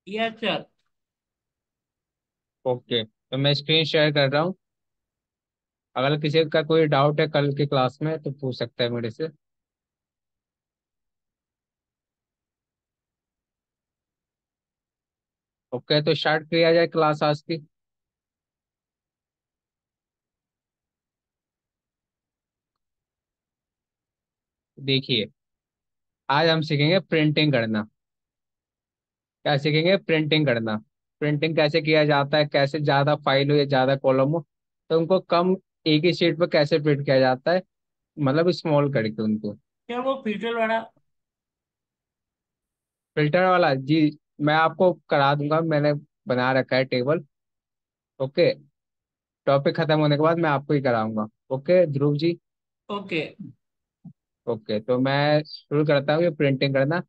Yes sir. Okay, तो मैं screen share कर रहा हूँ। अगर किसी का कोई डाउट है कल की क्लास में तो पूछ सकता है मेरे से। ओके, तो स्टार्ट किया जाए क्लास आज की। देखिए, आज हम सीखेंगे प्रिंटिंग करना। क्या सीखेंगे? प्रिंटिंग करना। प्रिंटिंग कैसे किया जाता है, कैसे ज्यादा फाइल हो या ज्यादा कॉलम हो तो उनको कम एक ही शीट पर कैसे प्रिंट किया जाता है, मतलब स्मॉल करके उनको। क्या वो फ्यूचर वाला? फिल्टर वाला जी, मैं आपको करा दूंगा, मैंने बना रखा है टेबल। ओके, टॉपिक खत्म होने के बाद मैं आपको ही कराऊंगा। Okay Dhruv ji. Okay. Okay, तो मैं शुरू करता हूँ ये प्रिंटिंग करना।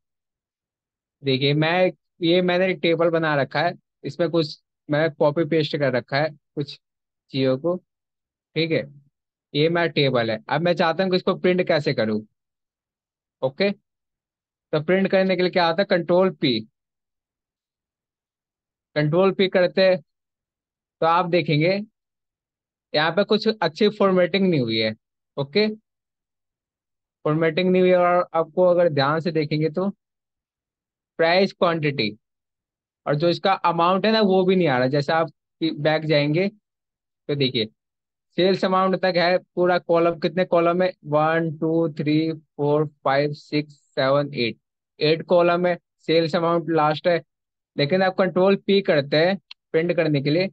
देखिए, ये मैंने एक टेबल बना रखा है। इसमें कुछ मैंने कॉपी पेस्ट कर रखा है कुछ चीजों को। ठीक है, ये मेरा टेबल है। अब मैं चाहता हूँ कि इसको प्रिंट कैसे करूँ। ओके, तो प्रिंट करने के लिए क्या आता है? Control P. कंट्रोल पी करते हैं तो आप देखेंगे यहाँ पे कुछ अच्छी फॉर्मेटिंग नहीं हुई है। ओके, फॉर्मेटिंग नहीं हुई है, और आपको अगर ध्यान से देखेंगे तो प्राइस क्वांटिटी और जो इसका अमाउंट है ना वो भी नहीं आ रहा। जैसे आप बैक जाएंगे तो देखिए, सेल्स अमाउंट तक है पूरा कॉलम। कितने कॉलम है? 1 2 3 4 5 6 7 8। 8 कॉलम है। सेल्स अमाउंट लास्ट है। लेकिन आप कंट्रोल पी करते हैं प्रिंट करने के लिए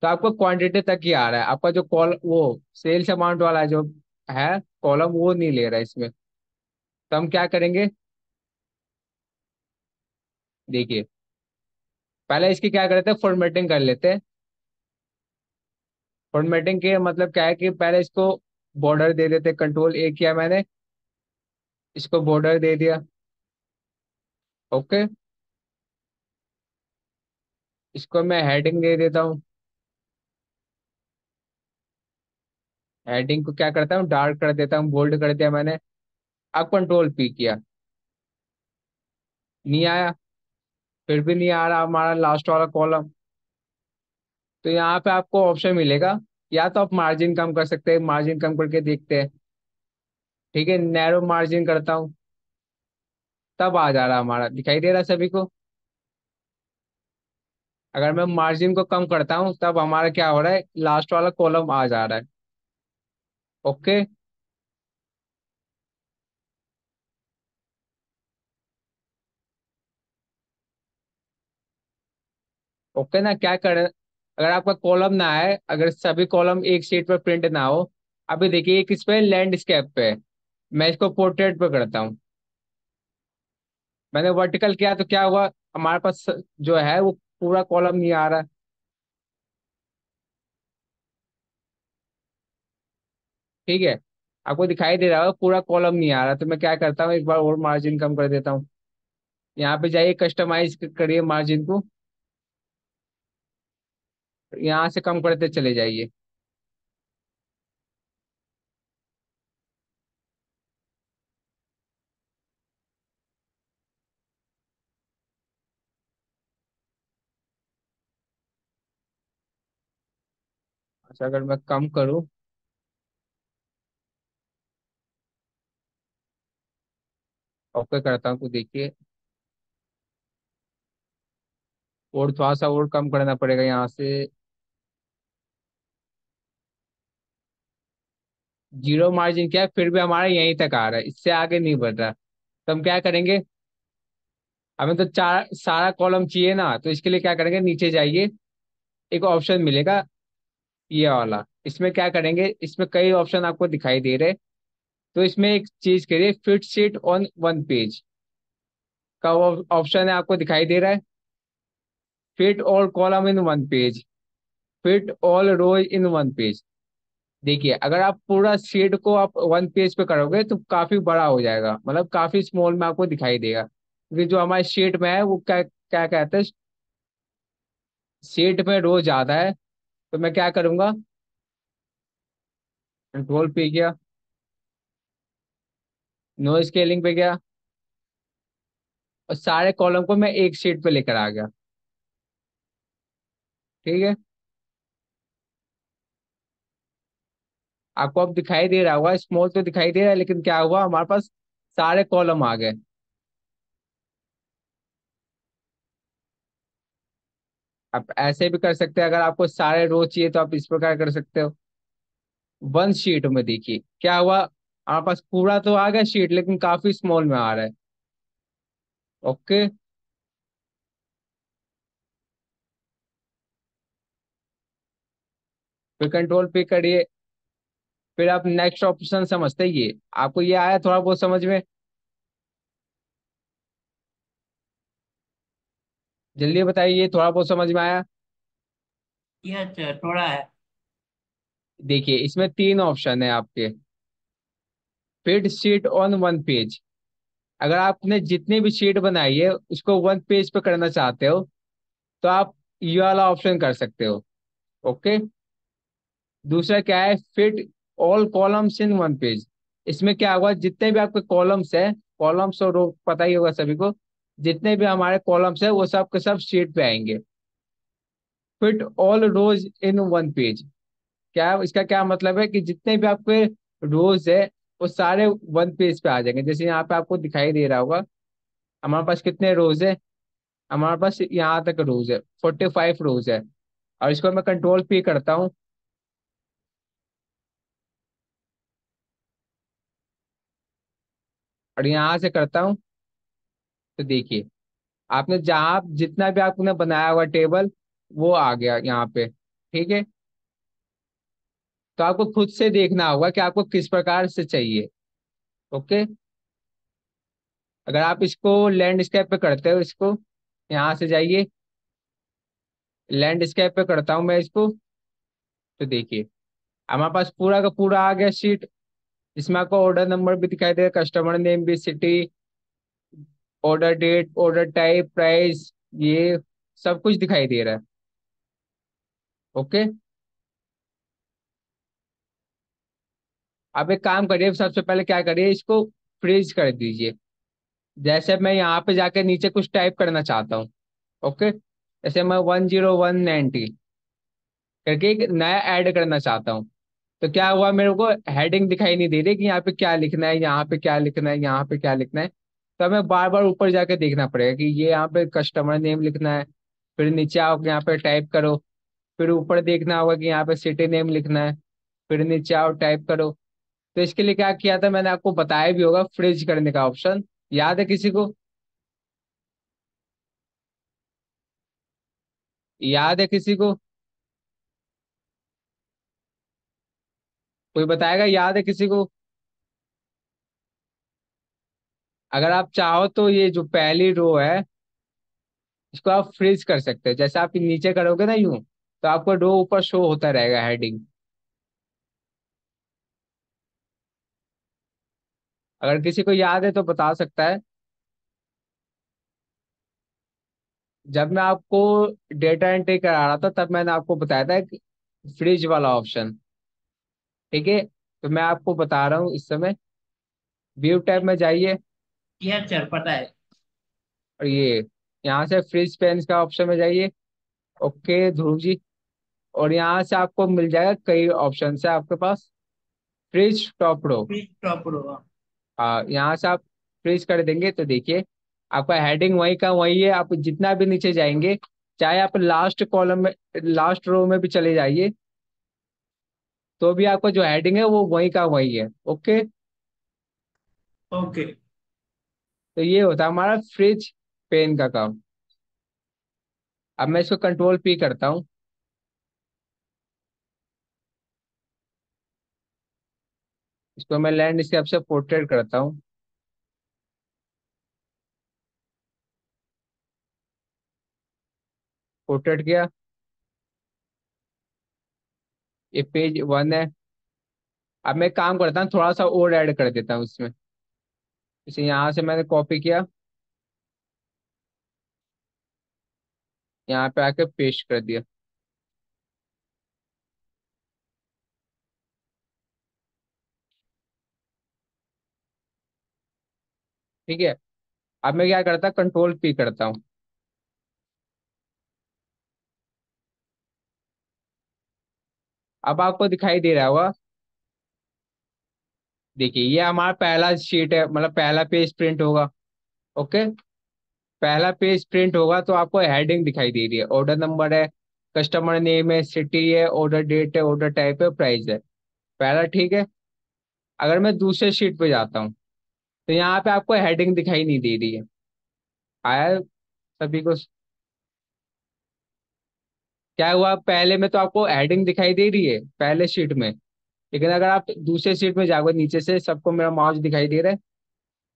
तो आपको क्वांटिटी तक ही आ रहा है। आपका जो कॉल वो सेल्स अमाउंट वाला जो है कॉलम वो नहीं ले रहा है इसमें। तो हम क्या करेंगे? देखिए, पहले इसकी क्या करते हैं, फॉर्मेटिंग कर लेते हैं। फॉर्मेटिंग के मतलब क्या है कि पहले इसको बॉर्डर दे देते। कंट्रोल ए किया मैंने, इसको बॉर्डर दे दिया। ओके, इसको मैं हेडिंग दे देता हूँ। हेडिंग को क्या करता हूँ, डार्क कर देता हूँ, बोल्ड कर दिया मैंने। अब कंट्रोल पी किया, नहीं आया। फिर भी नहीं आ रहा हमारा लास्ट वाला कॉलम। तो यहाँ पे आपको ऑप्शन मिलेगा, या तो आप मार्जिन कम कर सकते हैं। मार्जिन कम करके देखते हैं। ठीक है, नैरो मार्जिन करता हूँ, तब आ जा रहा हमारा, दिखाई दे रहा है सभी को। अगर मैं मार्जिन को कम करता हूँ तब हमारा क्या हो रहा है, लास्ट वाला कॉलम आ जा रहा है। ओके। ओके ना, क्या कर, अगर आपका कॉलम ना है, अगर सभी कॉलम एक शीट पर प्रिंट ना हो। अभी देखिए, एक इस पे लैंडस्केप पे है, मैं इसको पोर्ट्रेट पे करता हूँ। मैंने वर्टिकल किया तो क्या हुआ, हमारे पास जो है वो पूरा कॉलम नहीं आ रहा। ठीक है, आपको दिखाई दे रहा है पूरा कॉलम नहीं आ रहा। तो मैं क्या करता हूँ, एक बार और मार्जिन कम कर देता हूँ। यहाँ पे जाइए, कस्टमाइज करिए मार्जिन को, यहाँ से कम करते चले जाइए। अच्छा, अगर मैं कम करूँ, ओके करता हूँ तो देखिए, और थोड़ा सा और कम करना पड़ेगा यहाँ से। जीरो मार्जिन क्या है, फिर भी हमारा यहीं तक आ रहा है, इससे आगे नहीं बढ़ रहा। तो हम क्या करेंगे, हमें तो चार सारा कॉलम चाहिए ना, तो इसके लिए क्या करेंगे, नीचे जाइए, एक ऑप्शन मिलेगा ये वाला। इसमें क्या करेंगे, इसमें कई ऑप्शन आपको दिखाई दे रहे। तो इसमें एक चीज करिए, fit sheet on one page का वो ऑप्शन है, आपको दिखाई दे रहा है। Fit all column in one page, fit all rows in one page. देखिए, अगर आप पूरा शीट को आप वन पेज पे करोगे तो काफी बड़ा हो जाएगा, मतलब काफी स्मॉल में आपको दिखाई देगा, क्योंकि जो हमारे शीट में है वो क्या क्या कहते हैं, शीट में रो ज्यादा है। तो मैं क्या करूंगा, कंट्रोल पे गया, नो स्केलिंग पे गया, और सारे कॉलम को मैं एक शीट पे लेकर आ गया। ठीक है। आपको अब दिखाई दे रहा होगा, स्मॉल तो दिखाई दे रहा है, लेकिन क्या हुआ, हमारे पास सारे कॉलम आ गए। आप ऐसे भी कर सकते हैं, अगर आपको सारे रो चाहिए तो आप इस प्रकार कर सकते हो। वन शीट में देखिए क्या हुआ, हमारे पास पूरा तो आ गया शीट, लेकिन काफी स्मॉल में आ रहा है। ओके। फिर कंट्रोल पे करिए। फिर आप नेक्स्ट ऑप्शन समझते ही ये, आपको ये आया थोड़ा बहुत समझ में? जल्दी बताइए, थोड़ा बहुत समझ में आया? यस सर, थोड़ा है। देखिए इसमें तीन ऑप्शन है आपके। Fit sheet on one page, अगर आपने जितनी भी शीट बनाई है उसको वन पेज पे करना चाहते हो, तो आप ये वाला ऑप्शन कर सकते हो। ओके। दूसरा क्या है, fit all columns in one page. इसमें क्या होगा, जितने भी आपके कॉलम्स है, कॉलम्स और रो पता ही होगा सभी को, जितने भी हमारे कॉलम्स है वो सब के सब शीट पे आएंगे। Fit all rows in one page, क्या इसका क्या मतलब है कि जितने भी आपके रोज है वो सारे वन पेज पे आ जाएंगे। जैसे यहाँ पे आपको दिखाई दे रहा होगा, हमारे पास कितने रोज है, हमारे पास यहाँ तक रोज है, 45 रोज है। और इसको मैं कंट्रोल पी करता हूँ और यहाँ से करता हूँ, तो देखिए आपने जहाँ जितना भी आपने बनाया हुआ टेबल वो आ गया यहाँ पे। ठीक है। तो आपको खुद से देखना होगा कि आपको किस प्रकार से चाहिए। ओके। अगर आप इसको लैंडस्केप पे करते हो, इसको यहाँ से जाइए, लैंडस्केप पे करता हूँ मैं इसको, तो देखिए हमारे पास पूरा का पूरा आ गया शीट। इसमें आपको ऑर्डर नंबर भी दिखाई दे रहा है, कस्टमर नेम भी, city, order date, order type, price, ये सब कुछ दिखाई दे रहा है। ओके। अब एक काम करिए, सबसे पहले क्या करिए, इसको फ्रीज कर दीजिए। जैसे मैं यहाँ पे जाके नीचे कुछ टाइप करना चाहता हूँ। ओके। जैसे मैं 10190 करके एक नया ऐड करना चाहता हूँ, तो क्या हुआ, मेरे को हेडिंग दिखाई नहीं दे रही कि यहाँ पे क्या लिखना है, यहाँ पे क्या लिखना है, यहाँ पे क्या लिखना है। तो हमें बार बार ऊपर जाके देखना पड़ेगा कि ये यहाँ पे कस्टमर नेम लिखना है, फिर नीचे आओ यहाँ पे टाइप करो, फिर ऊपर देखना होगा कि यहाँ पे सिटी नेम लिखना है, फिर नीचे आओ टाइप करो। तो इसके लिए क्या किया था, मैंने आपको बताया भी होगा, फ्रीज करने का ऑप्शन, याद है किसी को? याद है किसी को? कोई बताएगा, याद है किसी को? अगर आप चाहो तो ये जो पहली रो है इसको आप फ्रीज कर सकते हो, जैसे आप नीचे करोगे ना यूं, तो आपको रो ऊपर शो होता रहेगा, हेडिंग। अगर किसी को याद है तो बता सकता है। जब मैं आपको डेटा एंट्री करा रहा था तब मैंने आपको बताया था फ्रिज वाला ऑप्शन। ठीक है। तो मैं आपको बता रहा हूँ इस समय, व्यू टैब में जाइए, यस सर, पता है। और ये यहाँ से फ्रिज पेन का ऑप्शन में जाइए। ओके ध्रुव जी। और यहाँ से आपको मिल जाएगा, कई ऑप्शन है आपके पास, freeze top row. Please stop करो। यहाँ से आप फ्रीज कर देंगे तो देखिए आपका हेडिंग वही का वही है। आप जितना भी नीचे जाएंगे, चाहे आप लास्ट कॉलम में, लास्ट रो में भी चले जाइए, तो भी आपका जो हेडिंग है वो वही का वही है। ओके। ओके। तो ये होता है हमारा फ्रिज पेन का काम। अब मैं इसको कंट्रोल पी करता हूँ, इसको मैं लैंडस्केप से पोर्ट्रेट करता हूँ। पोर्ट्रेट किया, ये पेज वन है। अब मैं एक काम करता हूँ, थोड़ा सा और ऐड कर देता हूँ इसमें। इसे यहाँ से मैंने कॉपी किया, यहाँ पे आके पेस्ट कर दिया। ठीक है। अब मैं क्या करता, कंट्रोल पी करता हूँ। अब आपको दिखाई दे रहा होगा। देखिए ये हमारा पहला शीट है, मतलब पहला पेज प्रिंट होगा। ओके। पहला पेज प्रिंट होगा तो आपको हेडिंग दिखाई दे रही है, ऑर्डर नंबर है, कस्टमर नेम है, सिटी है, ऑर्डर डेट है, ऑर्डर टाइप है, प्राइस है। पहला ठीक है। अगर मैं दूसरे शीट पे जाता हूँ तो यहाँ पे आपको हेडिंग दिखाई नहीं दे रही है। आया है सभी को? क्या हुआ, पहले में तो आपको हेडिंग दिखाई दे रही है पहले शीट में, लेकिन अगर आप दूसरे शीट में जाओगे, नीचे से सबको मेरा माउस दिखाई दे रहा है,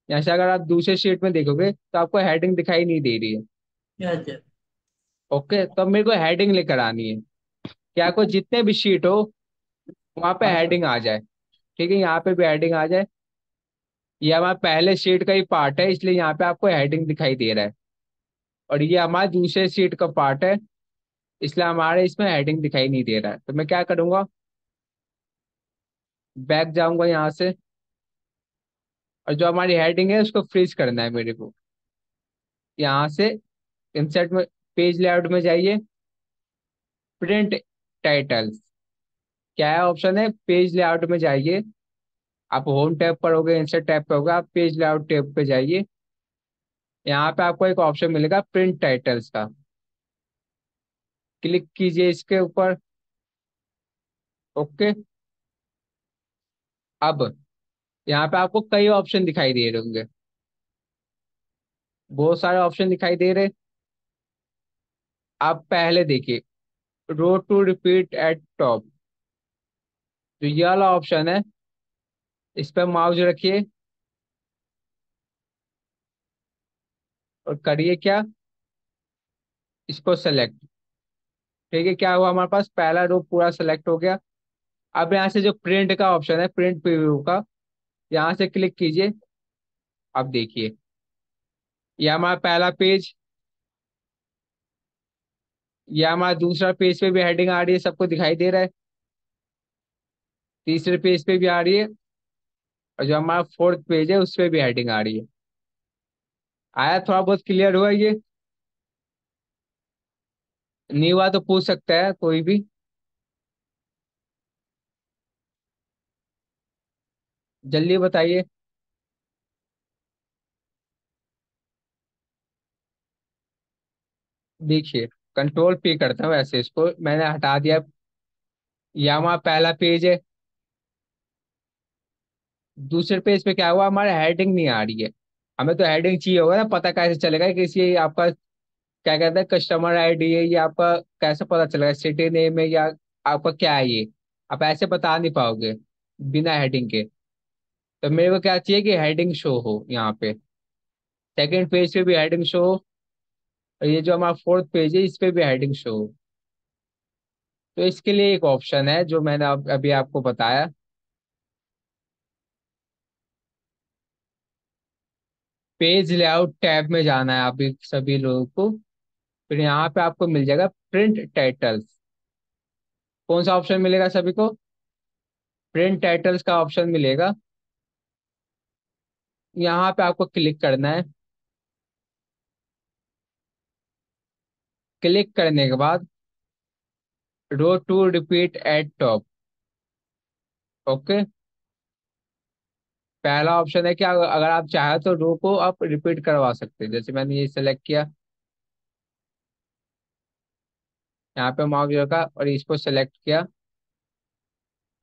यहाँ से अगर आप दूसरे शीट में देखोगे तो आपको हेडिंग दिखाई नहीं दे रही है। अच्छा। ओके, तो अब मेरे को हेडिंग लेकर आनी है। क्या आपको जितने भी शीट हो वहां पे हाँ। हेडिंग आ जाए। ठीक है, यहाँ पे भी हेडिंग आ जाए। ये हमारा पहले शीट का ही पार्ट है, इसलिए यहाँ पे आपको हेडिंग दिखाई दे रहा है। और ये हमारे दूसरे शीट का पार्ट है, इसलिए हमारे इसमें हेडिंग दिखाई नहीं दे रहा है। तो मैं क्या करूंगा, बैक जाऊंगा यहाँ से, और जो हमारी हेडिंग है उसको फ्रीज करना है मेरे को। यहाँ से इंसर्ट में, पेज लेआउट में जाइए, प्रिंट टाइटल्स, क्या है ऑप्शन है, पेज लेआउट में जाइए। आप होम टैब पर होगे, इंसर्ट टैब पे होगा, आप पेज लेआउट टैब पे जाइए। यहाँ पे आपको एक ऑप्शन मिलेगा प्रिंट टाइटल्स का, क्लिक कीजिए इसके ऊपर। ओके। अब यहाँ पे आपको कई ऑप्शन दिखाई दे रहे होंगे, बहुत सारे ऑप्शन दिखाई दे रहे। आप पहले देखिए, रो टू रिपीट एट टॉप, जो ये वाला ऑप्शन है, इस पर माउस रखिए और करिए क्या, इसको सेलेक्ट। ठीक है, क्या हुआ, हमारे पास पहला रो पूरा सेलेक्ट हो गया। अब यहाँ से जो प्रिंट का ऑप्शन है, प्रिंट प्रीव्यू का, यहाँ से क्लिक कीजिए। अब देखिए, ये हमारा पहला पेज, ये हमारा दूसरा पेज पे भी हेडिंग आ रही है, सबको दिखाई दे रहा है। तीसरे पेज पे भी आ रही है, और जो हमारा फोर्थ पेज है उस पे भी हेडिंग आ रही है। आया, थोड़ा बहुत क्लियर हुआ ये? नहीं हुआ तो पूछ सकता है कोई भी। जल्दी बताइए। देखिए, कंट्रोल पी करता हूँ, ऐसे इसको मैंने हटा दिया। ये हमारा पहला पेज है। दूसरे पेज पे क्या हुआ, हमारा हेडिंग नहीं आ रही है। हमें तो हेडिंग चाहिए होगा ना, पता कैसे चलेगा कि इसी आपका क्या कहते हैं, कस्टमर आईडी है, ये आपका कैसे पता चलेगा, सिटी नेम है या आपका क्या है ये, आप ऐसे बता नहीं पाओगे बिना हेडिंग के। तो मेरे को क्या चाहिए कि हेडिंग शो हो यहाँ पे, सेकंड पेज पे भी हेडिंग शो हो, और ये जो हमारा फोर्थ पेज है इस पे भी हेडिंग शो हो। तो इसके लिए एक ऑप्शन है जो मैंने अभी आपको बताया, पेज लेआउट टैब में जाना है अभी सभी लोगों को। फिर यहाँ पे आपको मिल जाएगा प्रिंट टाइटल्स। कौन सा ऑप्शन मिलेगा सभी को, प्रिंट टाइटल्स का ऑप्शन मिलेगा। यहाँ पे आपको क्लिक करना है। क्लिक करने के बाद row to repeat at top. Okay. पहला ऑप्शन है कि अगर आप चाहे तो रो को आप रिपीट करवा सकते हैं, जैसे मैंने ये सेलेक्ट किया, यहाँ पे माउस रखा और इसको सेलेक्ट किया।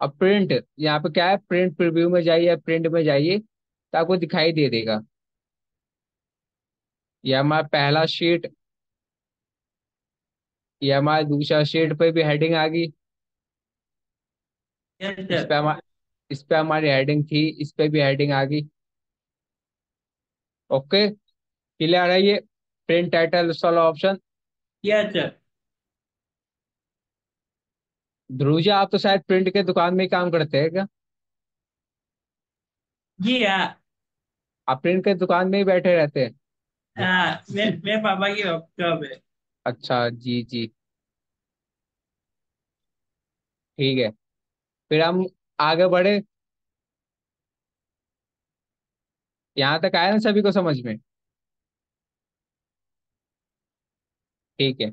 अब प्रिंट, यहाँ पे क्या है, प्रिंट प्रीव्यू में जाइए या प्रिंट में जाइए तो आपको दिखाई दे देगा। ये हमारा पहला शीट, ये हमारा दूसरा शीट पे भी हेडिंग आ गई। यस इस सर। पे हमारा, इस पे हमारी हेडिंग थी, इस पे भी हेडिंग आ गई। ओके, क्लियर है ये प्रिंट टाइटल वाला option? Yes sir. Dhruv ji, आप तो शायद प्रिंट के दुकान में ही काम करते हैं क्या? जी हाँ। आप प्रिंट के दुकान में ही बैठे रहते हैं? हाँ, मेरे पापा की वर्कशॉप है। अच्छा, जी जी, ठीक है। फिर हम आगे बढ़े, यहाँ तक आया ना सभी को समझ में? ठीक है।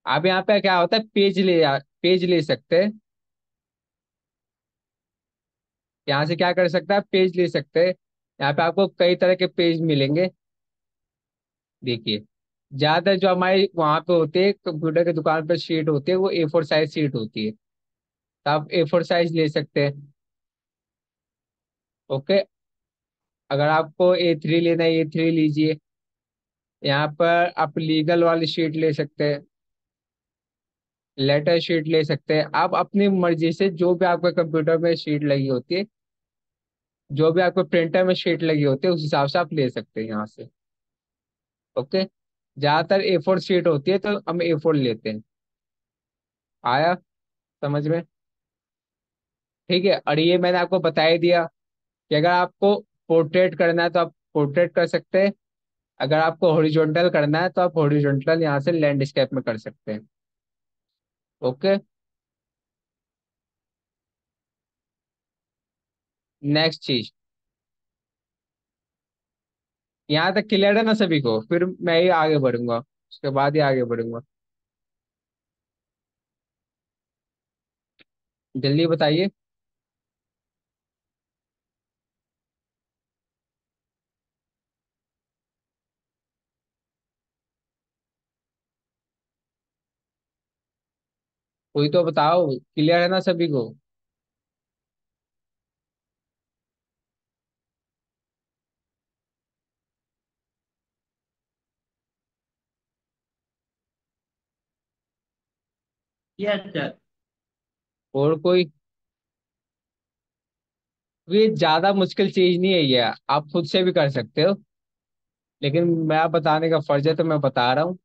अब यहाँ पे क्या होता है, पेज ले सकते हैं। यहाँ से क्या कर सकता है, पेज ले सकते हैं। यहाँ पे आपको कई तरह के पेज मिलेंगे। देखिए, ज्यादातर जो हमारे वहां पे होते हैं कंप्यूटर की दुकान पर शीट होती है, वो A4 साइज शीट होती है। तो आप A4 साइज ले सकते हैं। ओके। अगर आपको A3 लेना है, A3 लीजिए। यहाँ पर आप लीगल वाली शीट ले सकते हैं, लेटर शीट ले सकते हैं। आप अपनी मर्जी से जो भी आपके कंप्यूटर में शीट लगी होती है, जो भी आपके प्रिंटर में शीट लगी होती है, उस हिसाब से आप ले सकते हैं यहाँ से। ओके। ज्यादातर A4 शीट होती है तो हम A4 लेते हैं। आया समझ में? ठीक है। और ये मैंने आपको बता ही दिया कि अगर आपको पोर्ट्रेट करना है तो आप पोर्ट्रेट कर सकते हैं। अगर आपको हॉरिजॉन्टल करना है तो आप हॉरिजॉन्टल यहाँ से लैंडस्केप में कर सकते हैं। ओके। नेक्स्ट चीज, यहाँ तक क्लियर है ना सभी को? फिर मैं ही आगे बढ़ूंगा, उसके बाद ही आगे बढ़ूंगा। जल्दी बताइए। कोई तो बताओ, क्लियर है ना सभी को? Yes sir. और कोई? ये ज्यादा मुश्किल चीज नहीं है, ये आप खुद से भी कर सकते हो। लेकिन मैं बताने का फर्ज है तो मैं बता रहा हूँ।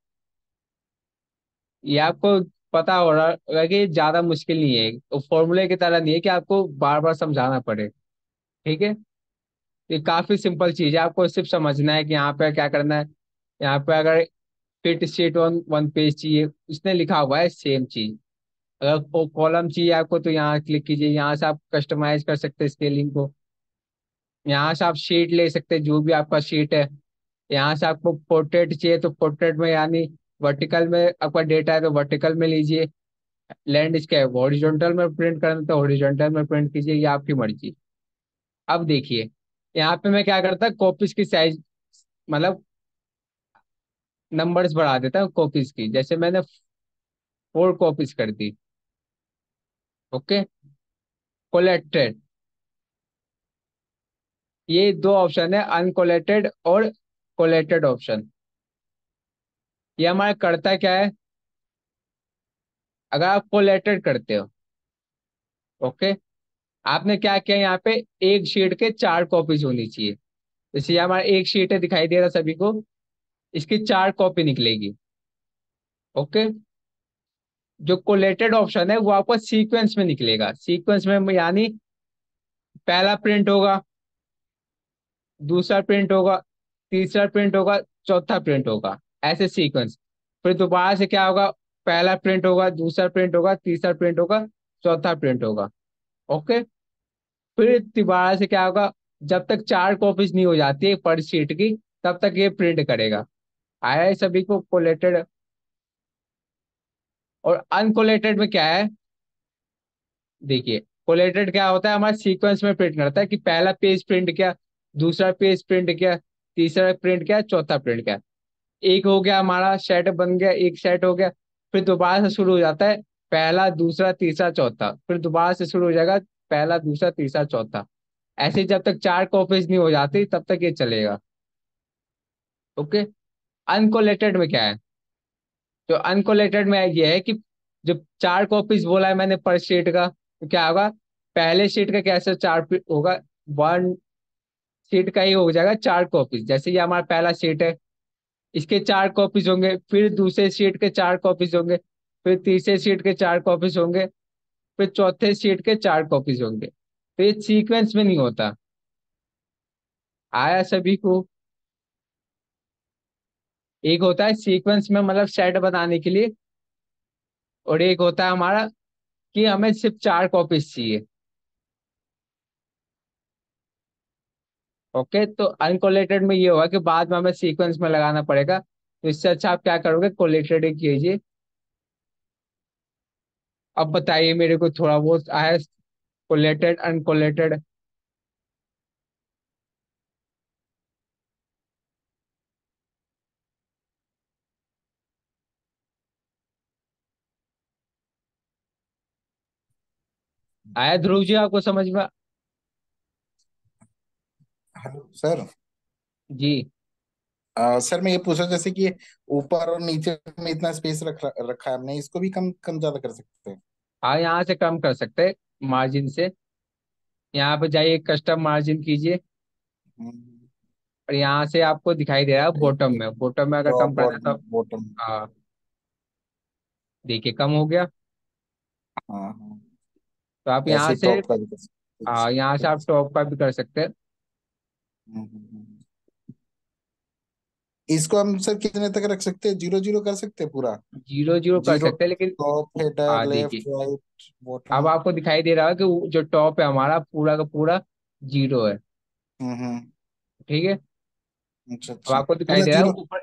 ये आपको पता हो रहा होगा कि ये ज्यादा मुश्किल नहीं है, तो फॉर्मूले की तरह नहीं है कि आपको बार बार समझाना पड़े। ठीक है। ये काफी सिंपल चीज है, आपको सिर्फ समझना है कि यहाँ पे क्या करना है। यहाँ पे अगर fit sheet on one page चाहिए, उसने लिखा हुआ है सेम चीज। अगर कॉलम चाहिए आपको तो यहाँ क्लिक कीजिए, यहाँ से आप कस्टमाइज कर सकते हैं स्केलिंग को। यहाँ से आप शीट ले सकते हैं, जो भी आपका शीट है। यहाँ से आपको पोर्ट्रेट चाहिए तो पोर्ट्रेट में, यानी वर्टिकल में आपका डेटा है तो वर्टिकल में लीजिए। लैंडस्केप हॉरिजॉन्टल में प्रिंट करना तो हॉरिजॉन्टल में प्रिंट कीजिए, ये आपकी मर्जी। अब देखिए, यहाँ पे मैं क्या करता, कॉपीज की साइज, मतलब नंबर्स बढ़ा देता हूँ कॉपीज की। जैसे मैंने 4 कॉपीज कर दी। ओके। कोलेक्टेड, ये दो ऑप्शन है, अनकोलेक्टेड और कोलेक्टेड ऑप्शन। ये हमारा करता क्या है, अगर आप कोलेक्टेड करते हो, ओके, आपने क्या किया, यहाँ पे एक शीट के 4 कॉपीज होनी चाहिए। जैसे ये हमारा एक शीट है, दिखाई दे रहा सभी को, इसकी 4 कॉपी निकलेगी। ओके। जो कोलेक्टेड ऑप्शन है वो आपका सीक्वेंस में निकलेगा, सीक्वेंस में यानी पहला प्रिंट होगा, दूसरा प्रिंट होगा, तीसरा प्रिंट होगा, चौथा प्रिंट होगा, ऐसे सीक्वेंस। फिर दोबारा से क्या होगा, पहला प्रिंट होगा, दूसरा प्रिंट होगा, तीसरा प्रिंट होगा, चौथा प्रिंट होगा। ओके। फिर दोबारा से क्या होगा, जब तक 4 कॉपीज नहीं हो जाती है पर शीट की, तब तक ये प्रिंट करेगा। आया है सभी को कोलेटेड? और अनकोलेटेड में क्या है, देखिए, कोलेटेड क्या होता है, हमारा सीक्वेंस में प्रिंट करता है कि पहला पेज प्रिंट किया, दूसरा पेज प्रिंट किया, तीसरा प्रिंट किया, चौथा प्रिंट किया। एक हो गया, हमारा सेट बन गया, एक सेट हो गया। फिर दोबारा से शुरू हो जाता है, पहला दूसरा तीसरा चौथा, फिर दोबारा से शुरू हो जाएगा, पहला दूसरा तीसरा चौथा। ऐसे जब तक 4 कॉपीज नहीं हो जाती तब तक ये चलेगा। ओके। अनकोलेक्टेड में क्या है, जो अनकोलेक्टेड में ये है कि जब 4 कॉपीज बोला है मैंने पर शीट का, तो क्या होगा, पहले शीट का कैसे होगा, वन शीट का ही हो जाएगा 4 कॉपीज। जैसे ये हमारा पहला शीट है, इसके 4 कॉपीज होंगे, फिर दूसरे शीट के 4 कॉपीज होंगे, फिर तीसरे शीट के 4 कॉपीज होंगे, फिर चौथे शीट के 4 कॉपीज होंगे। तो ये सीक्वेंस में नहीं होता। आया सभी को? एक होता है सीक्वेंस में, मतलब सेट बनाने के लिए, और एक होता है हमारा कि हमें सिर्फ 4 कॉपीज चाहिए। ओके। तो अनकोलेटेड में ये होगा कि बाद में हमें सीक्वेंस में लगाना पड़ेगा, तो इससे अच्छा आप क्या करोगे, कोलेटेड ही कीजिए। अब बताइए मेरे को थोड़ा बहुत आया, कोलेटेड अनकोलेटेड। आया ध्रुव जी आपको समझ में? Hello sir. जी। सर मैं ये पूछा, जैसे कि ऊपर और नीचे में इतना स्पेस रखा है हमने, इसको भी कम कम ज्यादा कर सकते हैं? हाँ, यहाँ से कम कर सकते हैं मार्जिन से। यहाँ पे जाइए, कस्टम मार्जिन कीजिए। हम्म, और यहाँ से आपको दिखाई दे रहा है बॉटम में, बॉटम में अगर टॉप कम करना और है तो बॉटम। हाँ, देखिए कम हो गया। हाँ हाँ। तो आप यहाँ ऐसे ही से टॉप का भी कर सकते हाँ, यहाँ से हैं। आप टॉप का भी कर सकते हैं। इसको हम सर कितने तक रख सकते हैं? जीरो जीरो कर सकते हैं पूरा? जीरो जीरो कर जीरो सकते हैं, लेकिन टॉप, हेडर, हाँ लेफ्ट, देखिए, राइट, अब बॉटम। आपको दिखाई दे रहा है कि जो टॉप है हमारा पूरा का पूरा जीरो है। हम्म। ठीक है। अच्छा अब अच्छा, आपको दिखाई पूरा दे रहा है जीरो। ऊपर।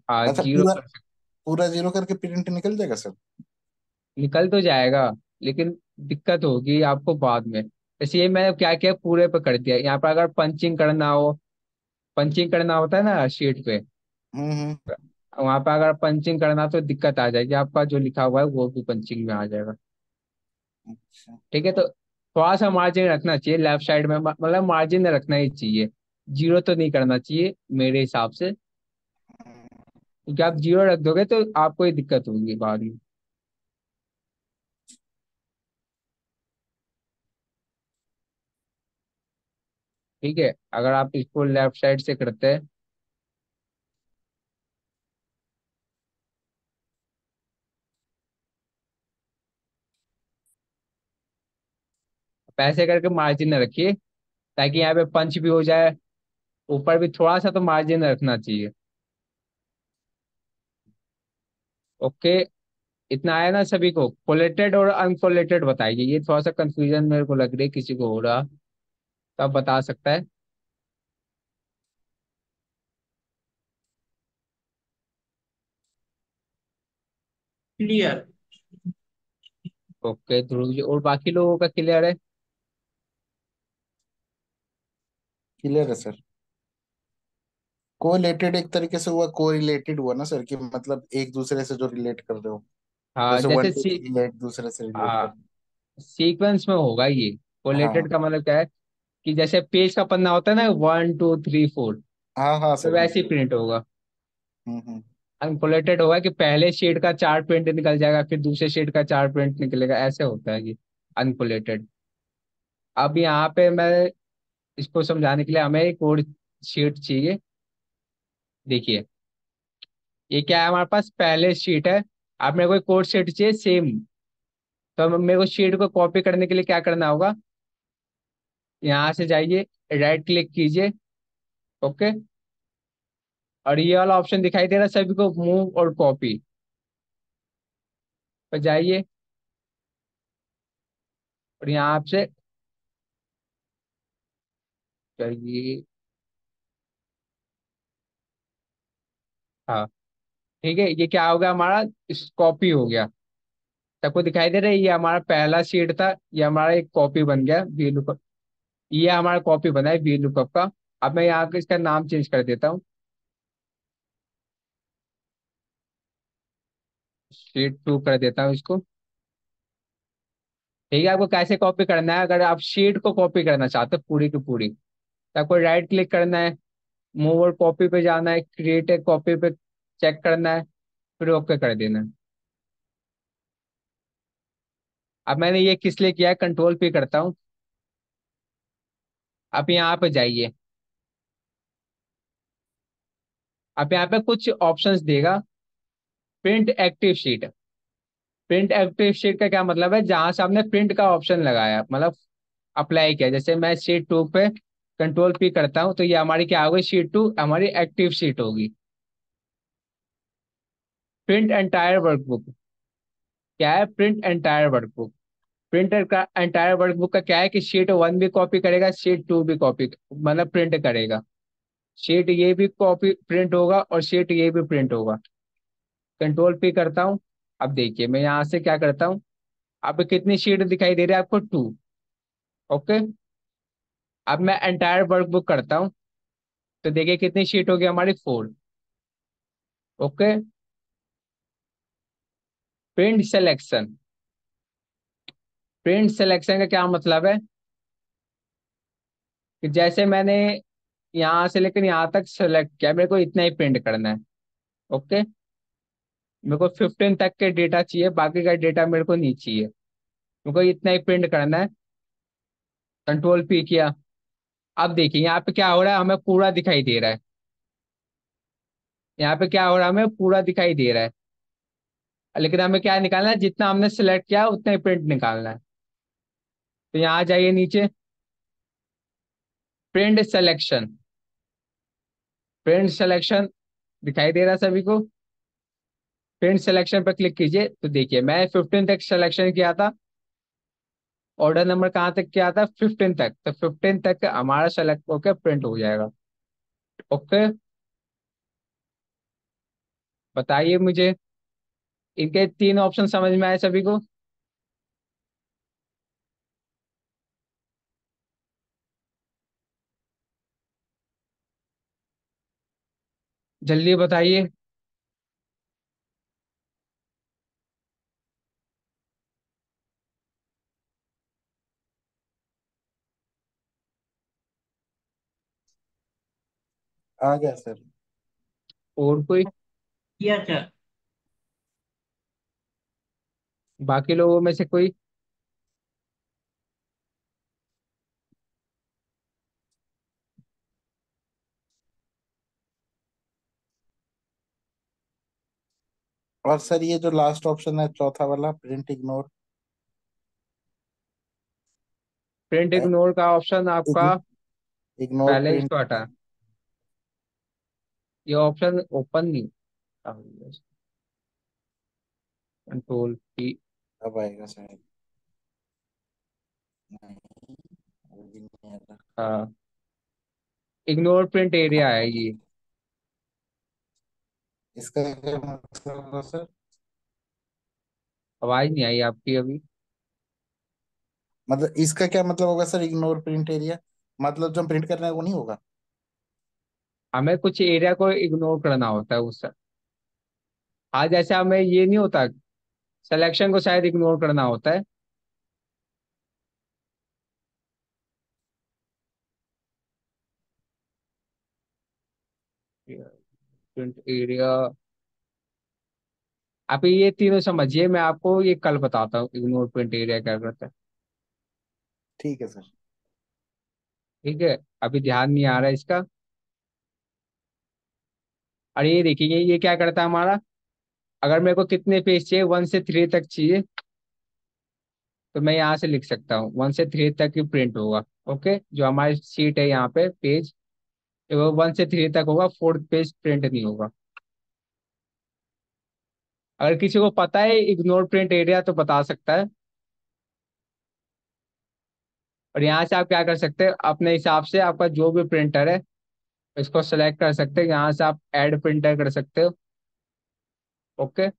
हाँ, अच्छा, जीरो पूरा कर सकते। पूरा जीरो करके प्रिंट निकल जाएगा सर? निकल तो जाएगा, लेकिन दिक्कत होगी आपको बाद में। इसलिए मैंने क्या किया, पूरे पे कर दिया। यहाँ पर अगर पंचिंग करना हो, पंचिंग करना होता है ना शीट पे, हम्म। वहां पर अगर पंचिंग करना तो दिक्कत आ जाएगी, आपका जो लिखा हुआ है वो भी पंचिंग में आ जाएगा। अच्छा। ठीक है, तो थोड़ा सा मार्जिन रखना चाहिए लेफ्ट साइड में, मतलब मार्जिन रखना ही चाहिए। जीरो तो नहीं करना चाहिए मेरे हिसाब से, क्योंकि आप जीरो रख दोगे तो आपको ही दिक्कत होगी बाद में। ठीक है, अगर आप इसको लेफ्ट साइड से करते हैं, पैसे करके मार्जिन रखिए, ताकि यहाँ पे पंच भी हो जाए। ऊपर भी थोड़ा सा तो मार्जिन रखना चाहिए। ओके। इतना आया ना सभी को? कोलेटेड और अनकोलेटेड बताइए, ये थोड़ा सा कंफ्यूजन मेरे को लग रही है किसी को हो रहा, तो आप बता सकता है। क्लियर। ओके ध्रुव जी, और बाकी लोगों का क्लियर है? क्लियर है सर। कोरिलेटेड एक तरीके से हुआ, कोरिलेटेड हुआ ना सर, कि मतलब एक दूसरे से जो रिलेट कर रहे हो। हाँ, जैसे वन जैसे टू थ्री एक दूसरे से रिलेट कर हाँ, रहे सीक्वेंस में होगा ये। हो। कोलेटेड हाँ का मतलब क्या है, कि जैसे पेज का पन्ना होता है ना, 1 2 3 4, हाँ हाँ तो सर, हाँ। वैसे ही प्रिंट होगा। हम्म। अनकोलेटेड होगा कि पहले शेड का 4 प्रिंट निकल जाएगा, फिर दूसरे शेड का 4 प्रिंट निकलेगा, ऐसे होता है ये अनकोलेटेड। अब यहाँ पे मैं इसको समझाने के लिए हमें एक और शीट चाहिए। देखिए, ये क्या है, हमारे पास पहले शीट है। अब मेरे को एक और शीट चाहिए सेम। तो अब मेरे को शीट को कॉपी करने के लिए क्या करना होगा, यहाँ से जाइए, राइट क्लिक कीजिए। ओके। और ये वाला ऑप्शन दिखाई दे रहा है सभी को, मूव और कॉपी पर जाइए। और यहाँ आपसे करिए। हाँ, ठीक है, ये क्या हो गया हमारा, कॉपी हो गया। सबको दिखाई दे रहा है, ये हमारा पहला शीट था, ये हमारा एक कॉपी बन गया वी लुकअप। ये हमारा कॉपी बना है वी लुकअप का। अब मैं यहाँ पे इसका नाम चेंज कर देता हूँ, शीट 2 कर देता हूँ इसको। ठीक है, आपको कैसे कॉपी करना है, अगर आप शीट को कॉपी करना चाहते हो पूरी की पूरी, तो आपको राइट क्लिक करना है, मूव और कॉपी पे जाना है, क्रिएट ए कॉपी पे चेक करना है, फिर ओके कर देना है। अब मैंने ये किस लिए किया है, कंट्रोल पे करता हूँ। आप यहाँ पे जाइए। आप यहाँ पे कुछ ऑप्शंस देगा, print active sheet. Print active sheet का क्या मतलब है, जहां से आपने प्रिंट का ऑप्शन लगाया, मतलब अप्लाई किया। जैसे मैं शीट 2 पे कंट्रोल P करता हूँ, तो ये हमारी क्या होगी, शीट 2 हमारी एक्टिव शीट होगी। प्रिंट एंटायर वर्कबुक क्या है, प्रिंट एंटायर वर्कबुक। प्रिंट का एंटायर वर्कबुक का क्या है कि शीट 1 भी कॉपी करेगा, शीट 2 भी कॉपी मतलब प्रिंट करेगा। शीट ये भी कॉपी प्रिंट होगा और शीट ये भी प्रिंट होगा। कंट्रोल पे करता हूँ। अब देखिए मैं यहाँ से क्या करता हूँ। अब कितनी शीट दिखाई दे रही है आपको? 2। ओके। अब मैं एंटायर वर्कबुक करता हूँ। तो देखिए कितनी शीट होगी हमारी? 4। Okay. Print selection. Print selection का क्या मतलब है कि जैसे मैंने यहाँ से लेकर यहाँ तक सेलेक्ट किया, मेरे को इतना ही प्रिंट करना है। ओके। मेरे को 15 तक के डेटा चाहिए, बाकी का डेटा मेरे को नहीं चाहिए। मेरे को इतना ही प्रिंट करना है। कंट्रोल पी किया। अब देखिए यहाँ पे क्या हो रहा है, हमें पूरा दिखाई दे रहा है। यहाँ पे क्या हो रहा है, हमें पूरा दिखाई दे रहा है। लेकिन हमें क्या निकालना है? जितना हमने सेलेक्ट किया उतना ही प्रिंट निकालना है। तो यहाँ आ जाइए नीचे। Print selection. प्रिंट सिलेक्शन दिखाई दे रहा है सभी को? प्रिंट सिलेक्शन पर क्लिक कीजिए तो देखिए मैं 15 तक सिलेक्शन किया था। ऑर्डर नंबर कहाँ तक किया था? 15 तक। तो 15 तक हमारा सेलेक्ट होकर प्रिंट हो जाएगा। ओके। बताइए मुझे, इनके 3 ऑप्शन समझ में आए सभी को? जल्दी बताइए। आ गया सर। और कोई? किया सर। बाकी लोगों में से कोई? और सर ये जो लास्ट ऑप्शन है चौथा वाला, प्रिंट इग्नोर। प्रिंट इग्नोर का ऑप्शन आपका इग्नोर पहले प्रिंट। इसको हटा। ये ऑप्शन ओपन नहीं। Control P. अब आएगा शायद। नहीं, अभी नहीं आ रहा। इग्नोर प्रिंट एरिया है ये। इसका क्या मतलब होगा सर? आवाज नहीं आई आपकी अभी। मतलब इसका क्या मतलब होगा सर, इग्नोर प्रिंट एरिया? मतलब जो हम प्रिंट कर रहे हैं वो नहीं होगा? हमें कुछ एरिया को इग्नोर करना होता है उस। हाँ, जैसे हमें ये नहीं होता, सिलेक्शन को शायद इग्नोर करना होता है। Print area. आप ये तीनों समझिए, मैं आपको ये कल बताता हूँ इग्नोर प्रिंट एरिया क्या करता है। ठीक है सर। ठीक है। अभी ध्यान नहीं आ रहा है इसका। और ये देखिए ये क्या करता है हमारा। अगर मेरे को कितने पेज चाहिए, 1 से 3 तक चाहिए, तो मैं यहाँ से लिख सकता हूँ 1 से 3 तक ही प्रिंट होगा। ओके। जो हमारी शीट है यहाँ पे पेज, वो 1 से 3 तक होगा, 4th पेज प्रिंट नहीं होगा। अगर किसी को पता है इग्नोर प्रिंट एरिया तो बता सकता है। और यहाँ से आप क्या कर सकते हैं, अपने हिसाब से आपका जो भी प्रिंटर है इसको सेलेक्ट कर सकते हैं, यहाँ से आप ऐड प्रिंटर कर सकते हो। ओके।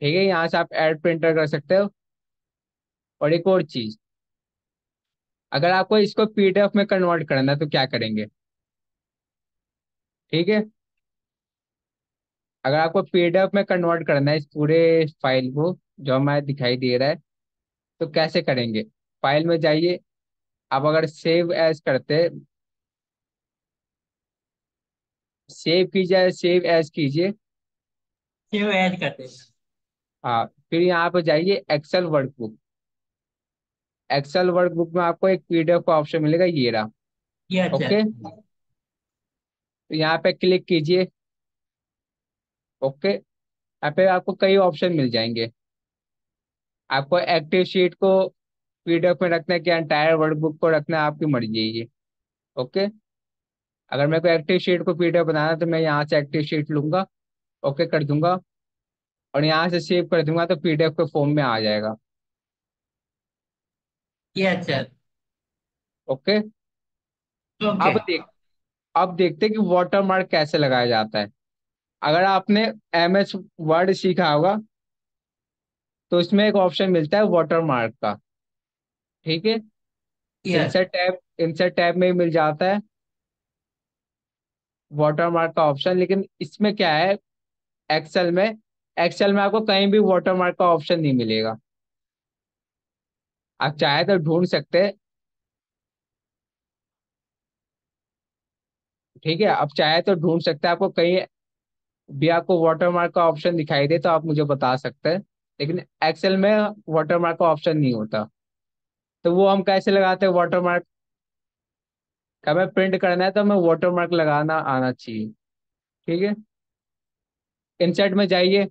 ठीक है, यहाँ से आप ऐड प्रिंटर कर सकते हो। और एक और चीज, अगर आपको इसको पीडीएफ में कन्वर्ट करना है तो क्या करेंगे? ठीक है। अगर आपको पीडीएफ में कन्वर्ट करना है इस पूरे फाइल को जो हमें दिखाई दे रहा है, तो कैसे करेंगे? फाइल में जाइए। आप अगर सेव एज करते, सेव कीजिए, सेव एज कीजिए। सेव एज करते हैं। हाँ, फिर यहाँ पे जाइए एक्सेल वर्कबुक। एक्सेल वर्कबुक में आपको एक पीडीएफ का ऑप्शन मिलेगा, ये रहा। किया ओके। सर। तो यहाँ पे क्लिक कीजिए। ओके। यहाँ पे आपको कई ऑप्शन मिल जाएंगे। आपको एक्टिव शीट को पीडीएफ में रखना है कि एंटायर वर्कबुक को रखना है, आपकी मर्जी है ये। ओके। अगर मेरे को एक्टिव शीट को पीडीएफ बनाना है तो मैं यहाँ से एक्टिव शीट लूंगा। ओके कर दूंगा। और यहाँ से सेव कर दूंगा तो पीडीएफ के फॉर्म में आ जाएगा। Yes sir. ओके। ओके। अब देख अब देखते हैं कि वाटर मार्क कैसे लगाया जाता है। अगर आपने MS वर्ड सीखा होगा तो इसमें एक ऑप्शन मिलता है वाटर मार्क का। ठीक है। यस। इंसर्ट टैब में ही मिल जाता है वाटर मार्क का ऑप्शन, लेकिन इसमें क्या है, एक्सेल में एक्सेल में आपको कहीं भी वाटर मार्क का ऑप्शन नहीं मिलेगा। आप चाहे तो ढूंढ सकते हैं। ठीक है, आप चाहे तो ढूंढ सकते हैं, आपको कहीं भी आपको वाटर मार्क का ऑप्शन दिखाई दे तो आप मुझे बता सकते हैं। लेकिन एक्सेल में वाटर मार्क का ऑप्शन नहीं होता। तो वो हम कैसे लगाते हैं वाटर मार्क? का हमें प्रिंट करना है तो हमें वाटर मार्क लगाना आना चाहिए। ठीक है। इंसर्ट में जाइए।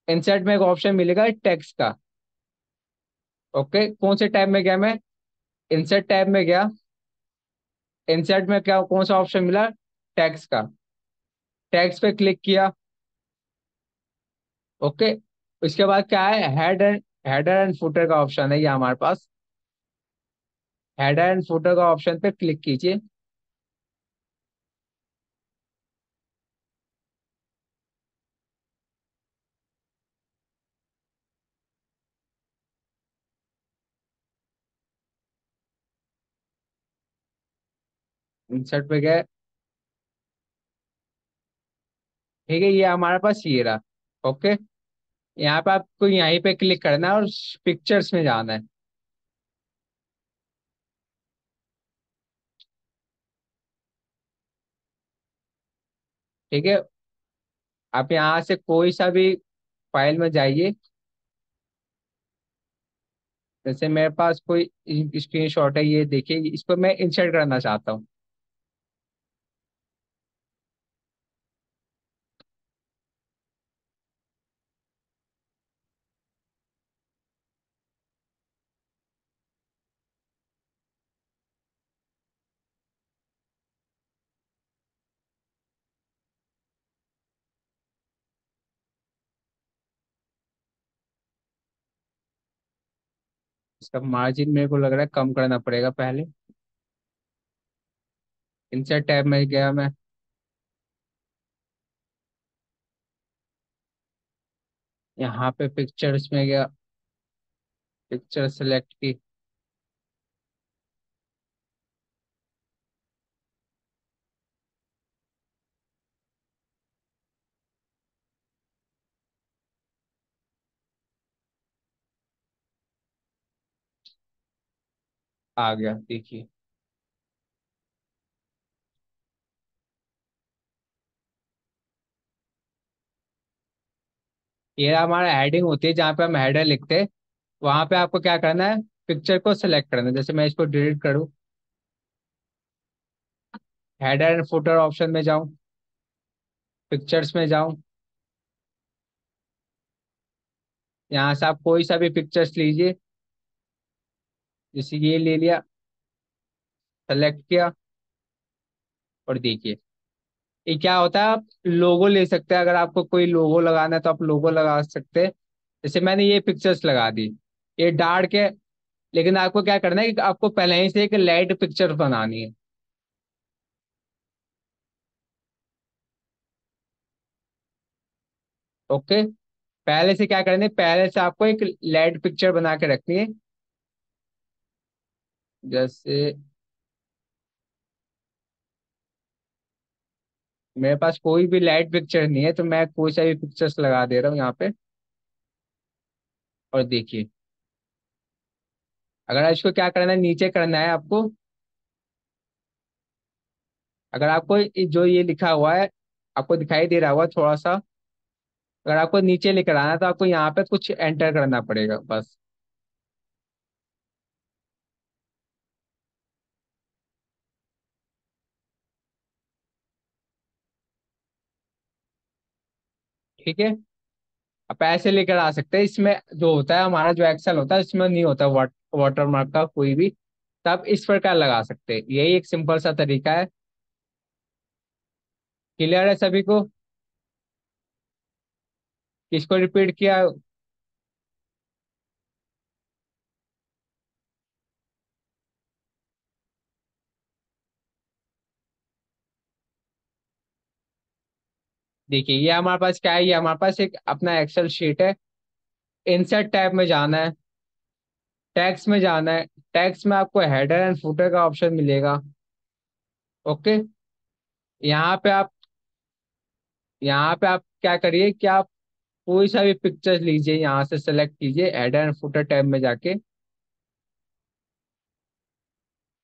इंसर्ट में एक ऑप्शन मिलेगा टेक्स्ट का। ओके, कौन से टैब में गया मैं? इंसर्ट टैब में गया। इंसर्ट में क्या कौन सा ऑप्शन मिला? टेक्स्ट का। टेक्स्ट पे क्लिक किया। ओके। उसके बाद क्या है, हेडर एंड फुटर का ऑप्शन है ये हमारे पास। हेडर एंड फुटर का ऑप्शन पे क्लिक कीजिए। इंसर्ट पे गए। ठीक है, ये हमारे पास ये रहा। ओके। यहाँ पे आपको यहीं पे क्लिक करना है और पिक्चर्स में जाना है। ठीक है। आप यहाँ से कोई सा भी फाइल में जाइए। जैसे मेरे पास कोई स्क्रीनशॉट है, ये देखिए, इसको मैं इंसर्ट करना चाहता हूँ। इसका मार्जिन मेरे को लग रहा है कम करना पड़ेगा पहले। इंसर्ट टैब में गया मैं। यहाँ पे पिक्चर्स में गया। पिक्चर सेलेक्ट की। आ गया, देखिए। ये हमारा हेडिंग होती है जहाँ पे हम हेडर लिखते हैं। वहां पे आपको क्या करना है, पिक्चर को सिलेक्ट करना है। जैसे मैं इसको डिलीट करूँ, हेडर एंड फुटर ऑप्शन में जाऊं, पिक्चर्स में जाऊं। यहाँ से आप कोई सा भी पिक्चर्स लीजिए। जैसे ये ले लिया, सेलेक्ट किया, और देखिए ये क्या होता है। आप लोगो ले सकते हैं, अगर आपको कोई लोगो लगाना है तो आप लोगो लगा सकते हैं। जैसे मैंने ये पिक्चर्स लगा दी, ये डार्क के। लेकिन आपको क्या करना है कि आपको पहले ही से एक लाइट पिक्चर बनानी है। ओके। पहले से क्या करना है, पहले से आपको एक लाइट पिक्चर बना के रखनी है। जैसे मेरे पास कोई भी लाइट पिक्चर नहीं है तो मैं कोई सा भी पिक्चर्स लगा दे रहा हूँ यहाँ पे। और देखिए, अगर इसको क्या करना है, नीचे करना है आपको। अगर आपको जो ये लिखा हुआ है आपको दिखाई दे रहा होगा थोड़ा सा। अगर आपको नीचे लेकर आना है तो आपको यहाँ पे कुछ एंटर करना पड़ेगा बस। ठीक है। आप ऐसे लेकर आ सकते हैं। इसमें जो होता है हमारा जो एक्सेल होता है इसमें नहीं होता वाटर मार्क का कोई भी। तो आप इस प्रकार लगा सकते हैं, यही एक सिंपल सा तरीका है। क्लियर है सभी को? किसको रिपीट किया? देखिए ये हमारे पास क्या है, ये हमारे पास एक अपना एक्सेल शीट है। इंसर्ट टैब में जाना है, टैक्स में जाना है। टैक्स में आपको हेडर एंड फुटर का ऑप्शन मिलेगा। ओके। यहाँ पे आप यहाँ पे आप क्या करिए कि आप कोई सा भी पिक्चर लीजिए, यहाँ से सेलेक्ट कीजिए हेडर एंड फुटर टैब में जाके,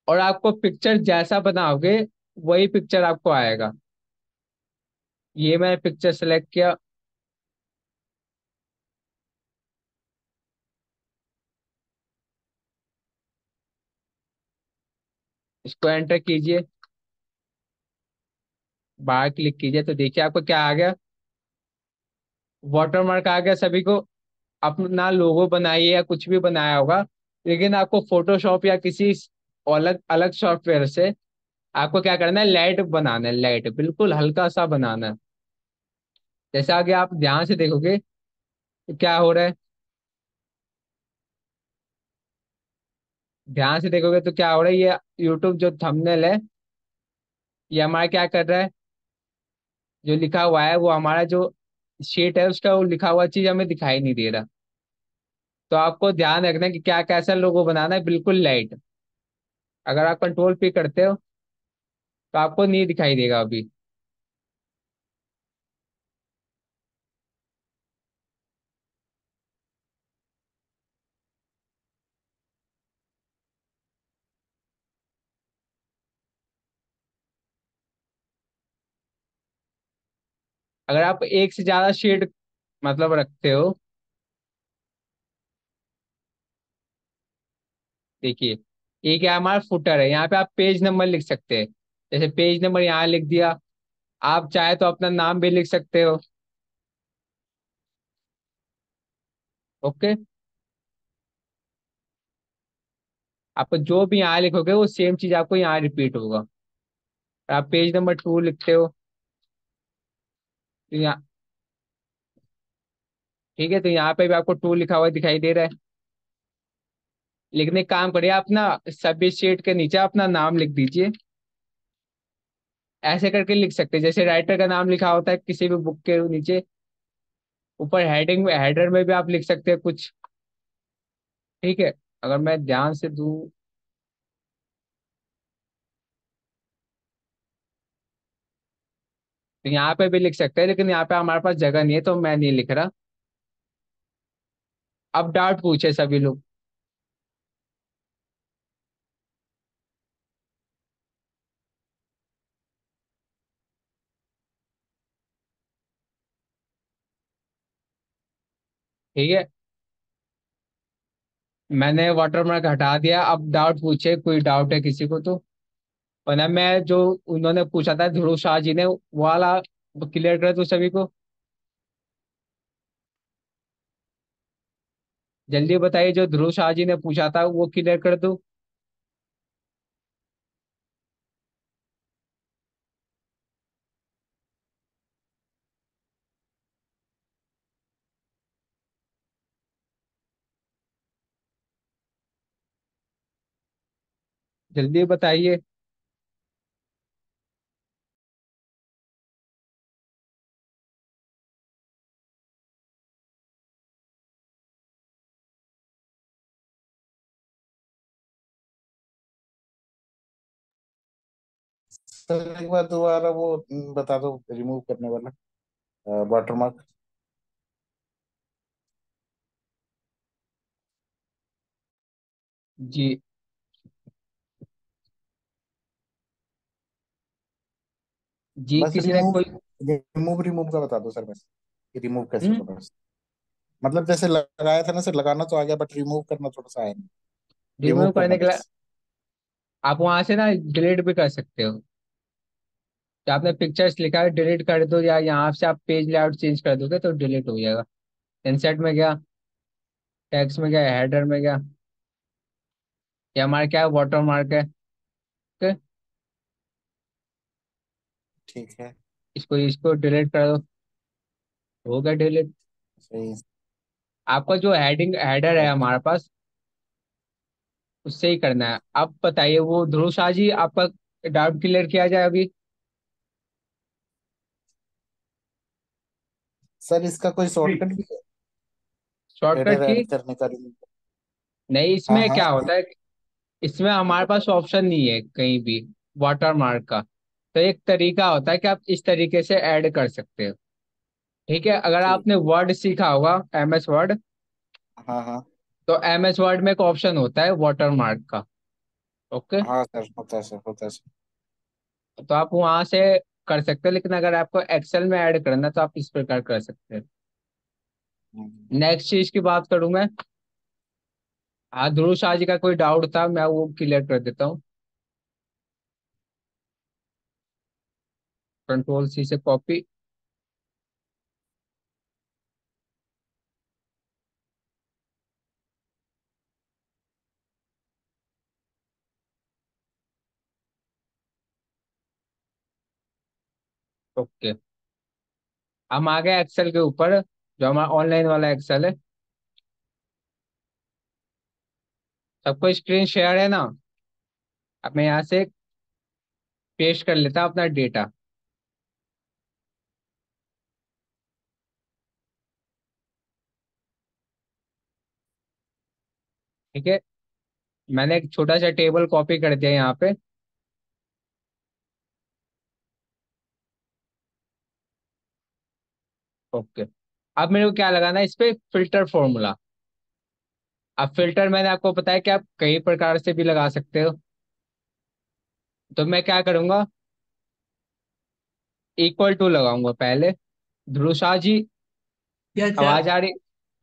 और आपको पिक्चर जैसा बनाओगे वही पिक्चर आपको आएगा। ये मैंने पिक्चर सेलेक्ट किया। इसको एंटर कीजिए, बाहर क्लिक कीजिए, तो देखिए आपको क्या आ गया, वाटरमार्क आ गया। सभी को अपना लोगो बनाइए या कुछ भी बनाया होगा, लेकिन आपको फोटोशॉप या किसी अलग अलग सॉफ्टवेयर से आपको क्या करना है, लाइट बनाना है, लाइट बिल्कुल हल्का सा बनाना है। जैसे आगे आप ध्यान से देखोगे तो क्या हो रहा है, ध्यान से देखोगे तो क्या हो रहा है, ये यूट्यूब जो थंबनेल है, ये हमारा क्या कर रहा है, जो लिखा हुआ है वो हमारा जो शीट है उसका वो लिखा हुआ चीज हमें दिखाई नहीं दे रहा। तो आपको ध्यान रखना है कि क्या कैसा लोगो बनाना है, बिल्कुल लाइट। अगर आप कंट्रोल पे करते हो तो आपको नहीं दिखाई देगा अभी। अगर आप एक से ज्यादा शेड मतलब रखते हो, देखिए एक है हमारा फुटर है, यहाँ पे आप पेज नंबर लिख सकते हैं। जैसे पेज नंबर यहाँ लिख दिया, आप चाहे तो अपना नाम भी लिख सकते हो। ओके। आप जो भी यहाँ लिखोगे वो सेम चीज आपको यहाँ रिपीट होगा। आप पेज नंबर 2 लिखते हो तो यहाँ, ठीक है, तो यहाँ पे भी आपको 2 लिखा हुआ दिखाई दे रहा है। लेकिन एक काम करिए, आप ना सभी शीट के नीचे अपना नाम लिख दीजिए। ऐसे करके लिख सकते हैं, जैसे राइटर का नाम लिखा होता है किसी भी बुक के नीचे, ऊपर हेडिंग में, हेडर में भी आप लिख सकते हैं कुछ। ठीक है। अगर मैं ध्यान से दूं तो यहाँ पे भी लिख सकते हैं, लेकिन यहाँ पे हमारे पास जगह नहीं है तो मैं नहीं लिख रहा। अब डाउट पूछे सभी लोग। ठीक है, मैंने वाटरमार्क हटा दिया। अब डाउट पूछे, कोई डाउट है किसी को तो, वरना मैं जो उन्होंने पूछा था ध्रुव शाह जी ने वो वाला क्लियर कर दो सभी को। जल्दी बताइए, जो ध्रुव शाह जी ने पूछा था वो क्लियर कर दो। जल्दी बताइए। सर एक बार दोबारा वो बता दो, रिमूव करने वाला वाटरमार्क। जी। जी बस किसी ने रिमूव, कोई। रिमूव रिमूव का बता दो सर बस, कि रिमूव कैसे हम्म। होगा बस। मतलब जैसे लगाया था ना सर, लगाना तो आ गया बट रिमूव करना थोड़ा सा आया नहीं। रिमूव रिमूव करना करने के लिए बस। आप वहां से ना डिलीट भी कर सकते हो। तो आपने पिक्चर्स लिखा है, डिलीट कर दो, या यहाँ से आप पेज लेआउट चेंज कर दोगे तो डिलीट हो जाएगा। इंसर्ट में गया, टेक्स्ट में गया, हेडर में गया, ये हमारा क्या है, वाटर मार्क है। ओके। ठीक है। इसको इसको डिलीट कर दो, हो गया डिलीट। सही। आपका जो हेडिंग हेडर है ओके। हमारे पास, उससे ही करना है। आप बताइए, वो ध्रुव शाह जी आपका डाउट क्लियर किया जाए अभी। सर इसका कोई शॉर्टकट भी है शॉर्टकट एरर की? ऐड करने का? नहीं, हाँ इसमें हाँ। क्या होता है, इसमें हमारे पास ऑप्शन नहीं है कहीं भी वाटर मार्क का। तो एक तरीका होता है कि आप इस तरीके से ऐड कर सकते हो। ठीक है, अगर ठीक। आपने वर्ड सीखा होगा, MS वर्ड, हाँ हाँ। तो MS वर्ड में एक ऑप्शन होता है वाटर मार्क का। ओके, हाँ सर, होता है सर, होता है सर। तो आप वहां से कर सकते हो, लेकिन अगर आपको एक्सेल में ऐड करना है, तो आप इस प्रकार कर सकते हैं। हम्म। नेक्स्ट चीज की बात करूं मैं। हाँ, ध्रुव शाह जी का कोई डाउट था, मैं वो क्लियर कर देता हूँ। कंट्रोल C से कॉपी। ओके, हम आ गए एक्सेल के ऊपर, जो हमारा ऑनलाइन वाला एक्सेल है। सबको स्क्रीन शेयर है ना? अब मैं यहाँ से पेस्ट कर लेता हूँ अपना डेटा। ठीक है, मैंने एक छोटा सा टेबल कॉपी कर दिया यहाँ पे। ओके, अब मेरे को क्या लगाना है इस पे, फिल्टर फॉर्मूला। अब फिल्टर मैंने आपको बताया कि आप कई प्रकार से भी लगा सकते हो। तो मैं क्या करूंगा, इक्वल टू लगाऊंगा पहले। ध्रुषा जी, यस सर। आवाज आ रही?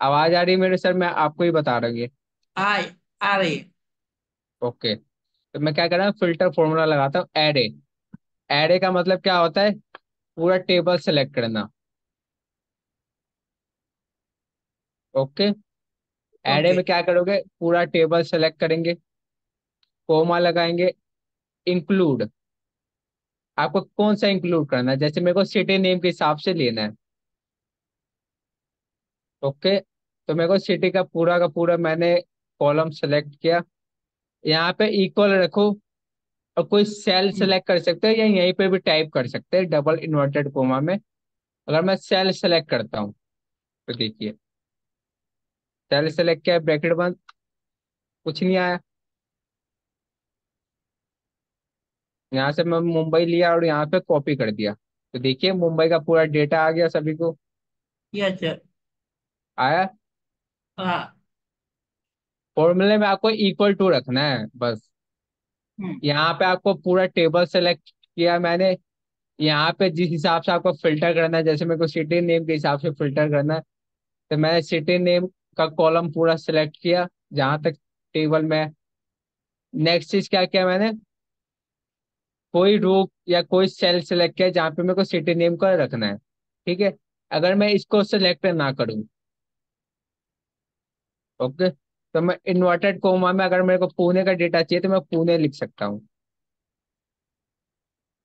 आवाज आ रही मेरे सर, मैं आपको ही बता रहा हूँ ये। आ आ रही है। ओके, तो मैं क्या कर रहा हूँ, फिल्टर फॉर्मूला लगाता हूँ, एरे। एरे का मतलब क्या होता है, पूरा टेबल सेलेक्ट करना। ओके, एरे ओके में क्या करोगे, पूरा टेबल सेलेक्ट करेंगे, कोमा लगाएंगे, इंक्लूड। आपको कौन सा इंक्लूड करना है, जैसे मेरे को सिटी नेम के हिसाब से लेना है। ओके, तो मेरे को सिटी का पूरा मैंने कॉलम सेलेक्ट किया। यहाँ पे इक्वल रखो, और कोई सेल सेलेक्ट कर सकते हैं, या यहीं पे भी टाइप कर सकते हैं डबल इन्वर्टेड कोमा में। अगर मैं सेल सेलेक्ट करता हूँ, तो देखिए, सेल सेलेक्ट किया, ब्रैकेट बंद, कुछ नहीं आया। यहाँ से मैं मुंबई लिया और यहाँ पे कॉपी कर दिया, तो देखिए मुंबई का पूरा डेटा आ गया सभी को। Yes sir. आया। हाँ। फॉर्मूले में आपको इक्वल टू रखना है बस। हम्म। यहाँ पे आपको पूरा टेबल सेलेक्ट किया मैंने। यहाँ पे जिस हिसाब से आपको फिल्टर करना है, जैसे मेरे को सिटी नेम के हिसाब से फिल्टर करना है, तो मैंने सिटी नेम का कॉलम पूरा सेलेक्ट किया जहां तक टेबल में। नेक्स्ट चीज क्या किया मैंने, कोई रो या कोई सेल सेलेक्ट किया जहाँ पे मेरे को सिटी नेम का रखना है। ठीक है, अगर मैं इसको सेलेक्ट ना करूँ, ओके, तो मैं इन्वर्टेड कोमा में, अगर मेरे को पुणे का डेटा चाहिए तो मैं पुणे लिख सकता हूँ।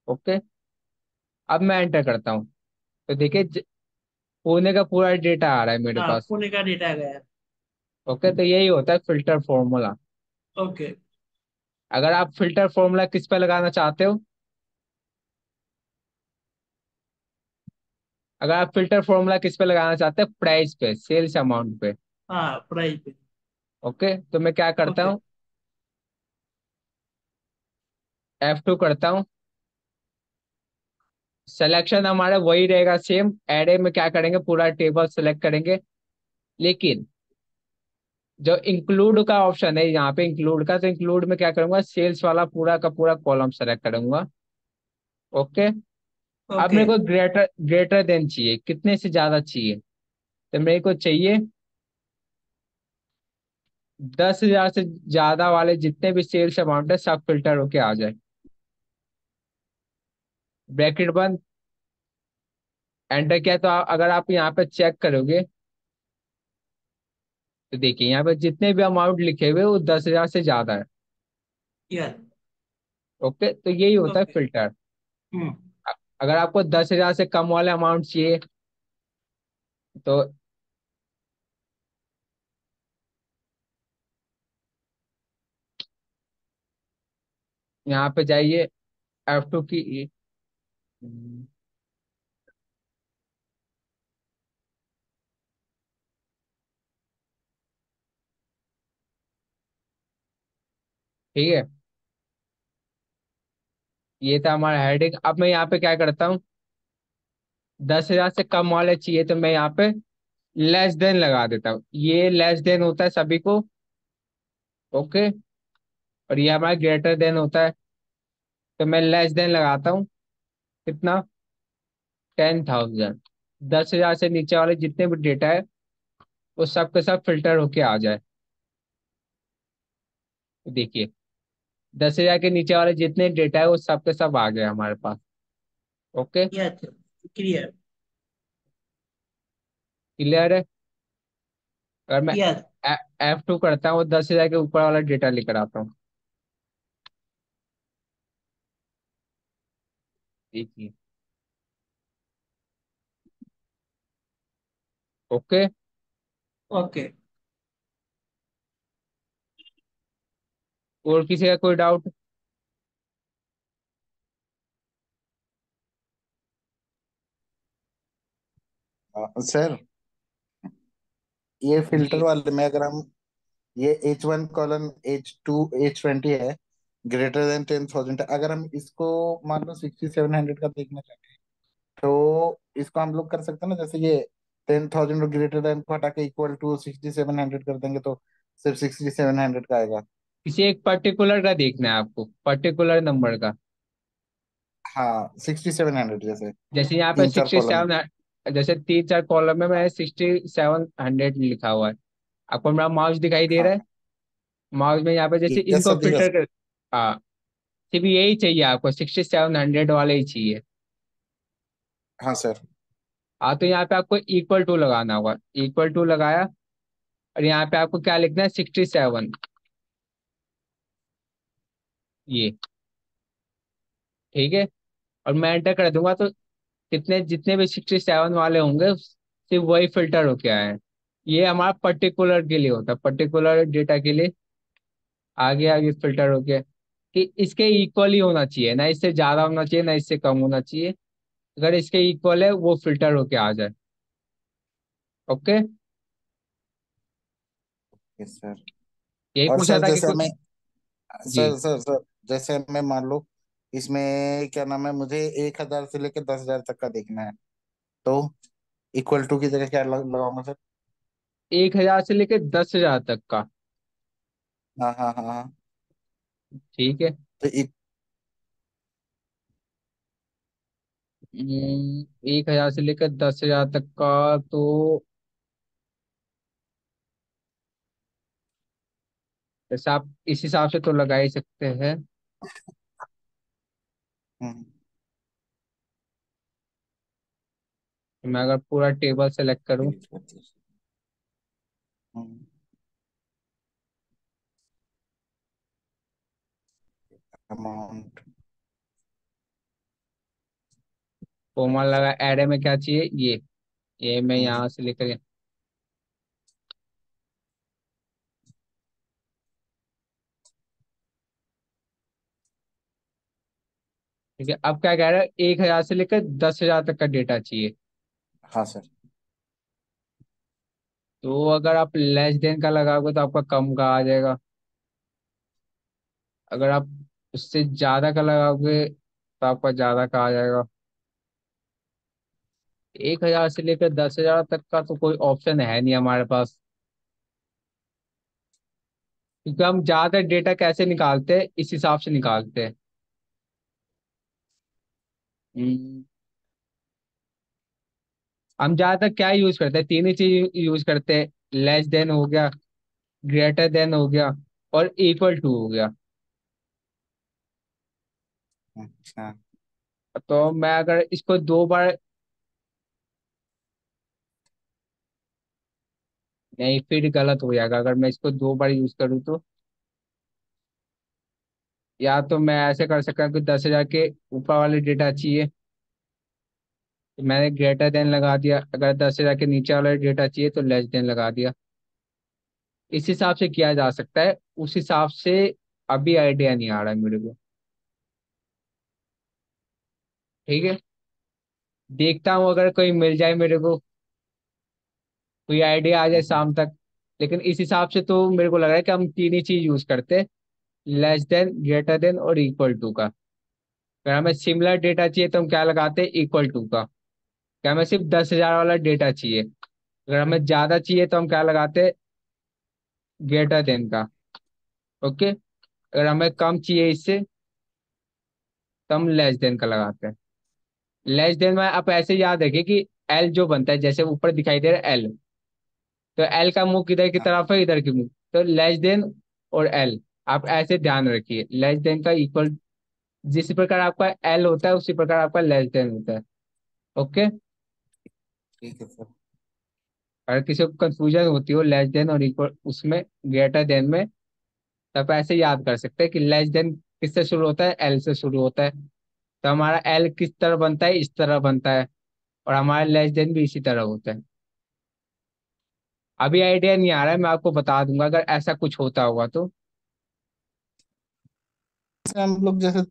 ओके, अब मैं एंटर करता हूँ, तो देखिए पुणे का पूरा डेटा आ रहा है मेरे हाँ, पास। पुणे का डेटा गया। ओके, तो यही होता है फिल्टर फॉर्मूला। ओके। अगर आप फिल्टर फॉर्मूला किस पे लगाना चाहते हो, अगर आप फिल्टर फॉर्मूला किस पे लगाना चाहते हैं, प्राइस पे, सेल्स अमाउंट पे। हाँ, प्राइस पे। ओके, तो मैं क्या करता ओके। हूँ, F2 करता हूँ। सिलेक्शन हमारा वही रहेगा सेम, एरे में क्या करेंगे, पूरा टेबल सेलेक्ट करेंगे। लेकिन जो इंक्लूड का ऑप्शन है यहाँ पे, इंक्लूड का, तो इंक्लूड में क्या करूंगा, सेल्स वाला पूरा का पूरा कॉलम सेलेक्ट करूंगा। ओके, अब ओके। मेरे को ग्रेटर ग्रेटर देन चाहिए, कितने से ज्यादा चाहिए, तो मेरे को चाहिए 10,000 से ज्यादा वाले जितने भी सेल्स अमाउंट है सब फिल्टर होके आ जाए। ब्रैकेट बंद, एंटर किया, तो अगर आप यहाँ पे चेक करोगे, तो देखिए यहाँ पे जितने भी अमाउंट लिखे हुए वो 10,000 से ज्यादा है। यस। ओके, तो यही होता है ओके। फिल्टर। हम्म। अगर आपको 10,000 से कम वाले अमाउंट चाहिए, तो यहाँ पे जाइए, F2 की, ठीक है, ये था हमारा हेडिंग। अब मैं यहाँ पे क्या करता हूँ, 10,000 से कम वाले चाहिए तो मैं यहाँ पे लेस देन लगा देता हूँ। ये लेस देन होता है सभी को, ओके। और ये हमारा ग्रेटर देन होता है, तो मैं लेस देन लगाता हूँ। कितना? 10,000। 10,000 से नीचे वाले जितने भी डेटा है वो सब के सब फिल्टर होके आ जाए। देखिए, 10,000 के नीचे वाले जितने डेटा है वो सब के सब आ गए हमारे पास, okay. Yes sir, clear. Clear है? अगर मैं यस। F2 करता हूँ, 10,000 के ऊपर वाला डेटा लेकर आता हूँ। देखिए, ओके। ओके। और किसी का कोई डाउट? सर ये फिल्टर जी, वाले में अगर हम ये H1:H2 H20 है, greater than 10,000, अगर हम इसको मान लो 6700 का देखना चाहते हैं, तो इसको हम लोग कर सकते हैं ना, जैसे ये 10,000 और ग्रेटर देन को हटा के इक्वल टू 6700 कर देंगे तो सिर्फ 6700 का आएगा। किसी एक पर्टिकुलर का देखना है आपको, पर्टिकुलर नंबर का। हाँ 6700 जैसे जैसे यहाँ पे तीन चार सिक्सटी कॉलम। सेवन जैसे 3-4 कॉलम में मैं 6700 लिखा हुआ है। आपको मेरा माउस दिखाई दे रहा है? हाँ माउस में यहाँ पे जैसे यस इनको सर, दिखा फिल्टर सर। कर, हाँ, सिर्फ यही चाहिए आपको, 6700 वाले ही चाहिए। हाँ सर। हाँ, तो यहाँ पे आपको इक्वल टू लगाना होगा। इक्वल टू लगाया, और यहाँ पे आपको क्या लिखना है, 67, ये। ठीक है, और मैं एंटर कर दूंगा तो कितने जितने भी 67 वाले होंगे सिर्फ वही फिल्टर होके आए हैं। ये हमारा पर्टिकुलर के लिए होता है, पर्टिकुलर डेटा के लिए आगे आगे फिल्टर होके, कि इसके इक्वल ही होना चाहिए, ना इससे ज्यादा होना चाहिए ना इससे कम होना चाहिए। अगर इसके इक्वल है वो फिल्टर होके आ जाए, ओके। Yes sir. यही और पूछा सर था कि जैसे हमें, जी, सर जैसे हमें मान लो इसमें क्या नाम है, मुझे 1,000 से लेकर 10,000 तक का देखना है, तो इक्वल टू की जगह क्या लगाऊंगा सर? 1,000 से लेकर 10,000 तक का। हाँ हाँ हाँ हाँ। ठीक है, तो 1,000 से लेकर 10,000 तक का, तो जैसे आप इस हिसाब से तो लगा ही सकते हैं। हम्म, मैं अगर पूरा टेबल सेलेक्ट करूं, 20, 25, अमाउंट। फॉर्मूला लगा, एरे में क्या चाहिए, ये मैं यहाँ से लेकर, ठीक है। अब क्या कह रहा है, 1,000 से लेकर 10,000 तक का डेटा चाहिए। हाँ सर। तो अगर आप लेस देन का लगाओगे तो आपका कम का आ जाएगा। अगर आप उससे ज्यादा का लगाओगे तो आपका ज्यादा का आ जाएगा। 1,000 से लेकर 10,000 तक का तो कोई ऑप्शन है नहीं हमारे पास, क्योंकि हम ज्यादा डेटा कैसे निकालते हैं, इस हिसाब से निकालते हैं। हम्म, हम ज्यादातर क्या यूज करते हैं, तीन ही चीज यूज करते हैं। लेस देन हो गया, ग्रेटर देन हो गया, और इक्वल टू हो गया। अच्छा। तो मैं अगर इसको 2 बार, नहीं, फिर गलत हो जाएगा अगर मैं इसको 2 बार यूज करूँ तो। या तो मैं ऐसे कर सकता हूँ कि 10,000 के ऊपर वाले डेटा चाहिए तो मैंने ग्रेटर देन लगा दिया, अगर 10,000 के नीचे वाला डेटा चाहिए तो लेस देन लगा दिया। इस हिसाब से किया जा सकता है, उस हिसाब से अभी आइडिया नहीं आ रहा है मेरे को। ठीक है, देखता हूँ अगर कोई मिल जाए मेरे को, कोई आइडिया आ जाए शाम तक। लेकिन इस हिसाब से तो मेरे को लग रहा है कि हम तीन ही चीज यूज करते हैं। लेस देन, ग्रेटर देन और इक्वल टू का। अगर हमें सिमिलर डेटा चाहिए तो हम क्या लगाते हैं, इक्वल टू का। क्या हमें सिर्फ 10,000 वाला डेटा चाहिए, अगर हमें ज्यादा चाहिए तो हम क्या लगाते हैं, ग्रेटर देन का। ओके, अगर हमें कम चाहिए इससे तो हम लेस देन का लगाते हैं। लेस देन में आप ऐसे याद रखिए कि एल जो बनता है, जैसे ऊपर दिखाई दे रहा है एल, तो एल का मुंह किधर की हाँ तरफ है, इधर की मुंह, तो लेस देन और एल, आप ऐसे ध्यान रखिए। लेस देन का इक्वल, जिस प्रकार आपका एल होता है उसी प्रकार आपका लेस देन होता है। ओके, ठीक है सर। अगर किसी को कंफ्यूजन होती हो लेस देन और इक्वल उसमें, ग्रेटर देन में, तो आप ऐसे याद कर सकते हैं कि लेस देन किससे शुरू होता है, एल से शुरू होता है। तो हमारा एल किस तरह बनता है, इस तरह बनता है, और हमारा लेस देन भी इसी तरह होता है। अभी आइडिया नहीं आ रहा है, मैं आपको बता दूंगा अगर ऐसा कुछ होता होगा तो। इसमें हम लोग जैसे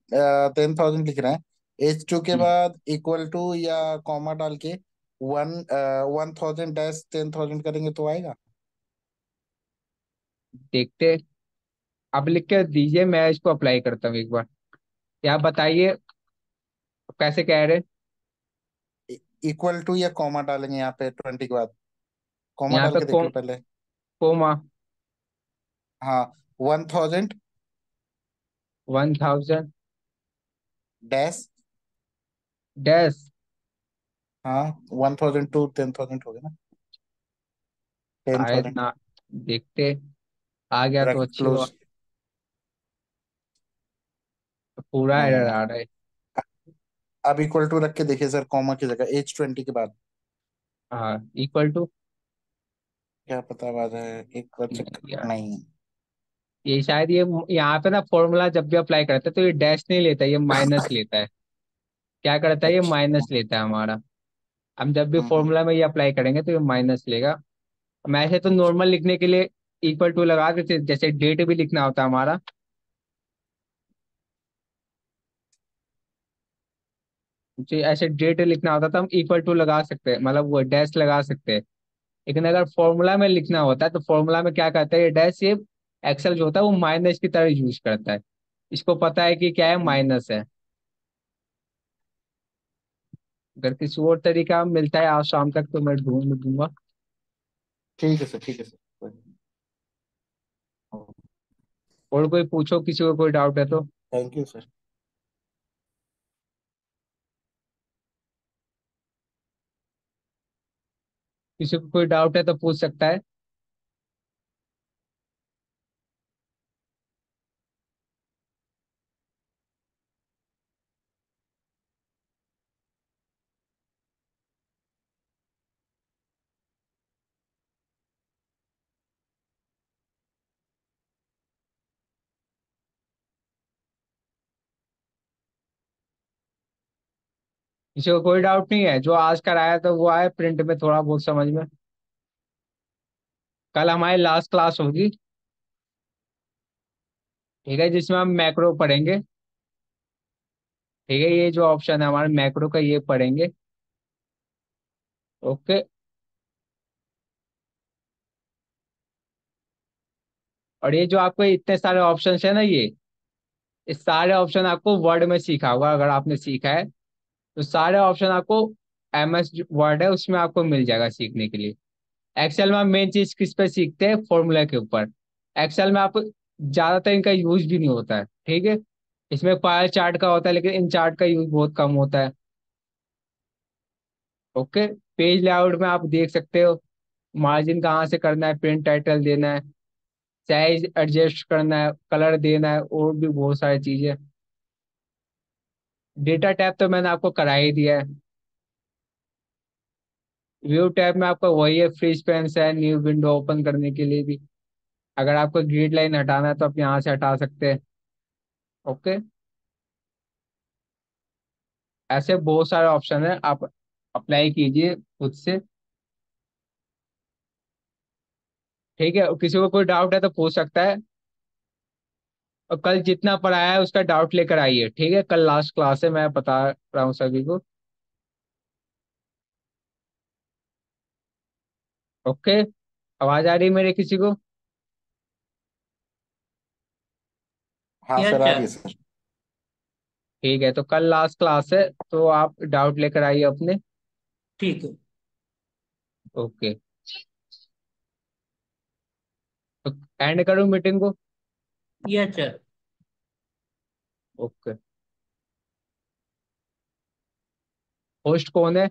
10,000 लिख रहे हैं, H2 के हम्म, बाद इक्वल टू या कॉमा डाल के 1,000-10,000 करेंगे तो आएगा। देखते, अब लिख के दीजिए, मैं इसको अप्लाई करता हूँ एक बार। या बताइए कैसे कह रहे हैं? इक्वल टू या कॉमा डालेंगे यहाँ पे 20 के बाद, कॉमा यहाँ डाल पे के देख लो पहले। कोमा, हाँ, 1,000 1000 डैश, डैश। हाँ 1,000 to 10,000 हो गया ना, टेन शायद थाउजेंड ना, देखते, आ गया तो ब्रैकेट अच्छी बात। क्लोज। पूरा नहीं एरर आया। आ रहा है। अब इक्वल टू रख के देखिए सर, कॉमा की जगह H20 के बाद। हाँ, इक्वल टू। क्या पता बात है, एक बार चेक। नहीं यार, नहीं। ये शायद ये यहाँ पे ना फॉर्मूला जब भी अप्लाई करते हैं तो ये डैश नहीं लेता, ये माइनस लेता है। क्या करता है, ये अच्छा। माइनस लेता है हमारा। हम जब भी हम्म। फॉर्मूला में ये अप्लाई करेंगे तो ये माइनस लेगा। हम ऐसे तो अच्छा। नॉर्मल लिखने के लिए इक्वल टू लगा देते, जैसे डेट भी लिखना होता है हमारा, जो ऐसे डेट लिखना होता था हम इक्वल टू लगा सकते हैं, मतलब वो डैश लगा सकते हैं। लेकिन अगर फॉर्मूला में लिखना होता है तो फॉर्मूला में क्या करता है, ये डैश ये एक्सेल जो होता है वो माइनस की तरह यूज करता है। इसको पता है कि क्या है, हम्म। माइनस है। अगर किसी और तरीका मिलता है आज शाम तक तो मैं ढूंढ दूंगा। ठीक है सर, ठीक है सर, कोई नहीं। और कोई पूछो, किसी को कोई डाउट है तो। Thank you sir. किसी को कोई डाउट है तो पूछ सकता है। किसी को कोई डाउट नहीं है, जो आज कराया तो वो आए प्रिंट में थोड़ा बहुत समझ में। कल हमारी लास्ट क्लास होगी, ठीक है, जिसमें हम मैक्रो पढ़ेंगे। ठीक है, ये जो ऑप्शन है हमारे मैक्रो का ये पढ़ेंगे। ओके, और ये जो आपको इतने सारे ऑप्शन है ना, ये इस सारे ऑप्शन आपको वर्ड में सीखा होगा, अगर आपने सीखा है तो सारे ऑप्शन आपको MS वर्ड है उसमें आपको मिल जाएगा सीखने के लिए। एक्सेल में हम मेन चीज किस पे सीखते हैं, फॉर्मूला के ऊपर। एक्सेल में आप ज्यादातर इनका यूज भी नहीं होता है, ठीक है। इसमें फायर चार्ट का होता है लेकिन इन चार्ट का यूज बहुत कम होता है। ओके, पेज लेआउट में आप देख सकते हो मार्जिन कहाँ से करना है, प्रिंट टाइटल देना है, साइज एडजस्ट करना है, कलर देना है, और भी बहुत सारी चीजें। डेटा टैब तो मैंने आपको करा ही दिया है। व्यू टैब में आपका वही है, फ्री स्पेस है न्यू विंडो ओपन करने के लिए भी। अगर आपको ग्रिड लाइन हटाना है तो आप यहाँ से हटा सकते हैं। ओके, ऐसे बहुत सारे ऑप्शन है, आप अप्लाई कीजिए खुद से। ठीक है, किसी को कोई डाउट है तो पूछ सकता है। और कल जितना पढ़ाया है उसका डाउट लेकर आइए, ठीक है, कल लास्ट क्लास है, मैं बता रहा हूँ सभी को। ओके, आवाज आ रही है मेरे किसी को? हाँ यस सर, आ रही सर। है सर। ठीक है, तो कल लास्ट क्लास है, तो आप डाउट लेकर आइए अपने। ठीक है। ओके, तो एंड करूँ मीटिंग को? Yes sir. ओके। होस्ट कौन है?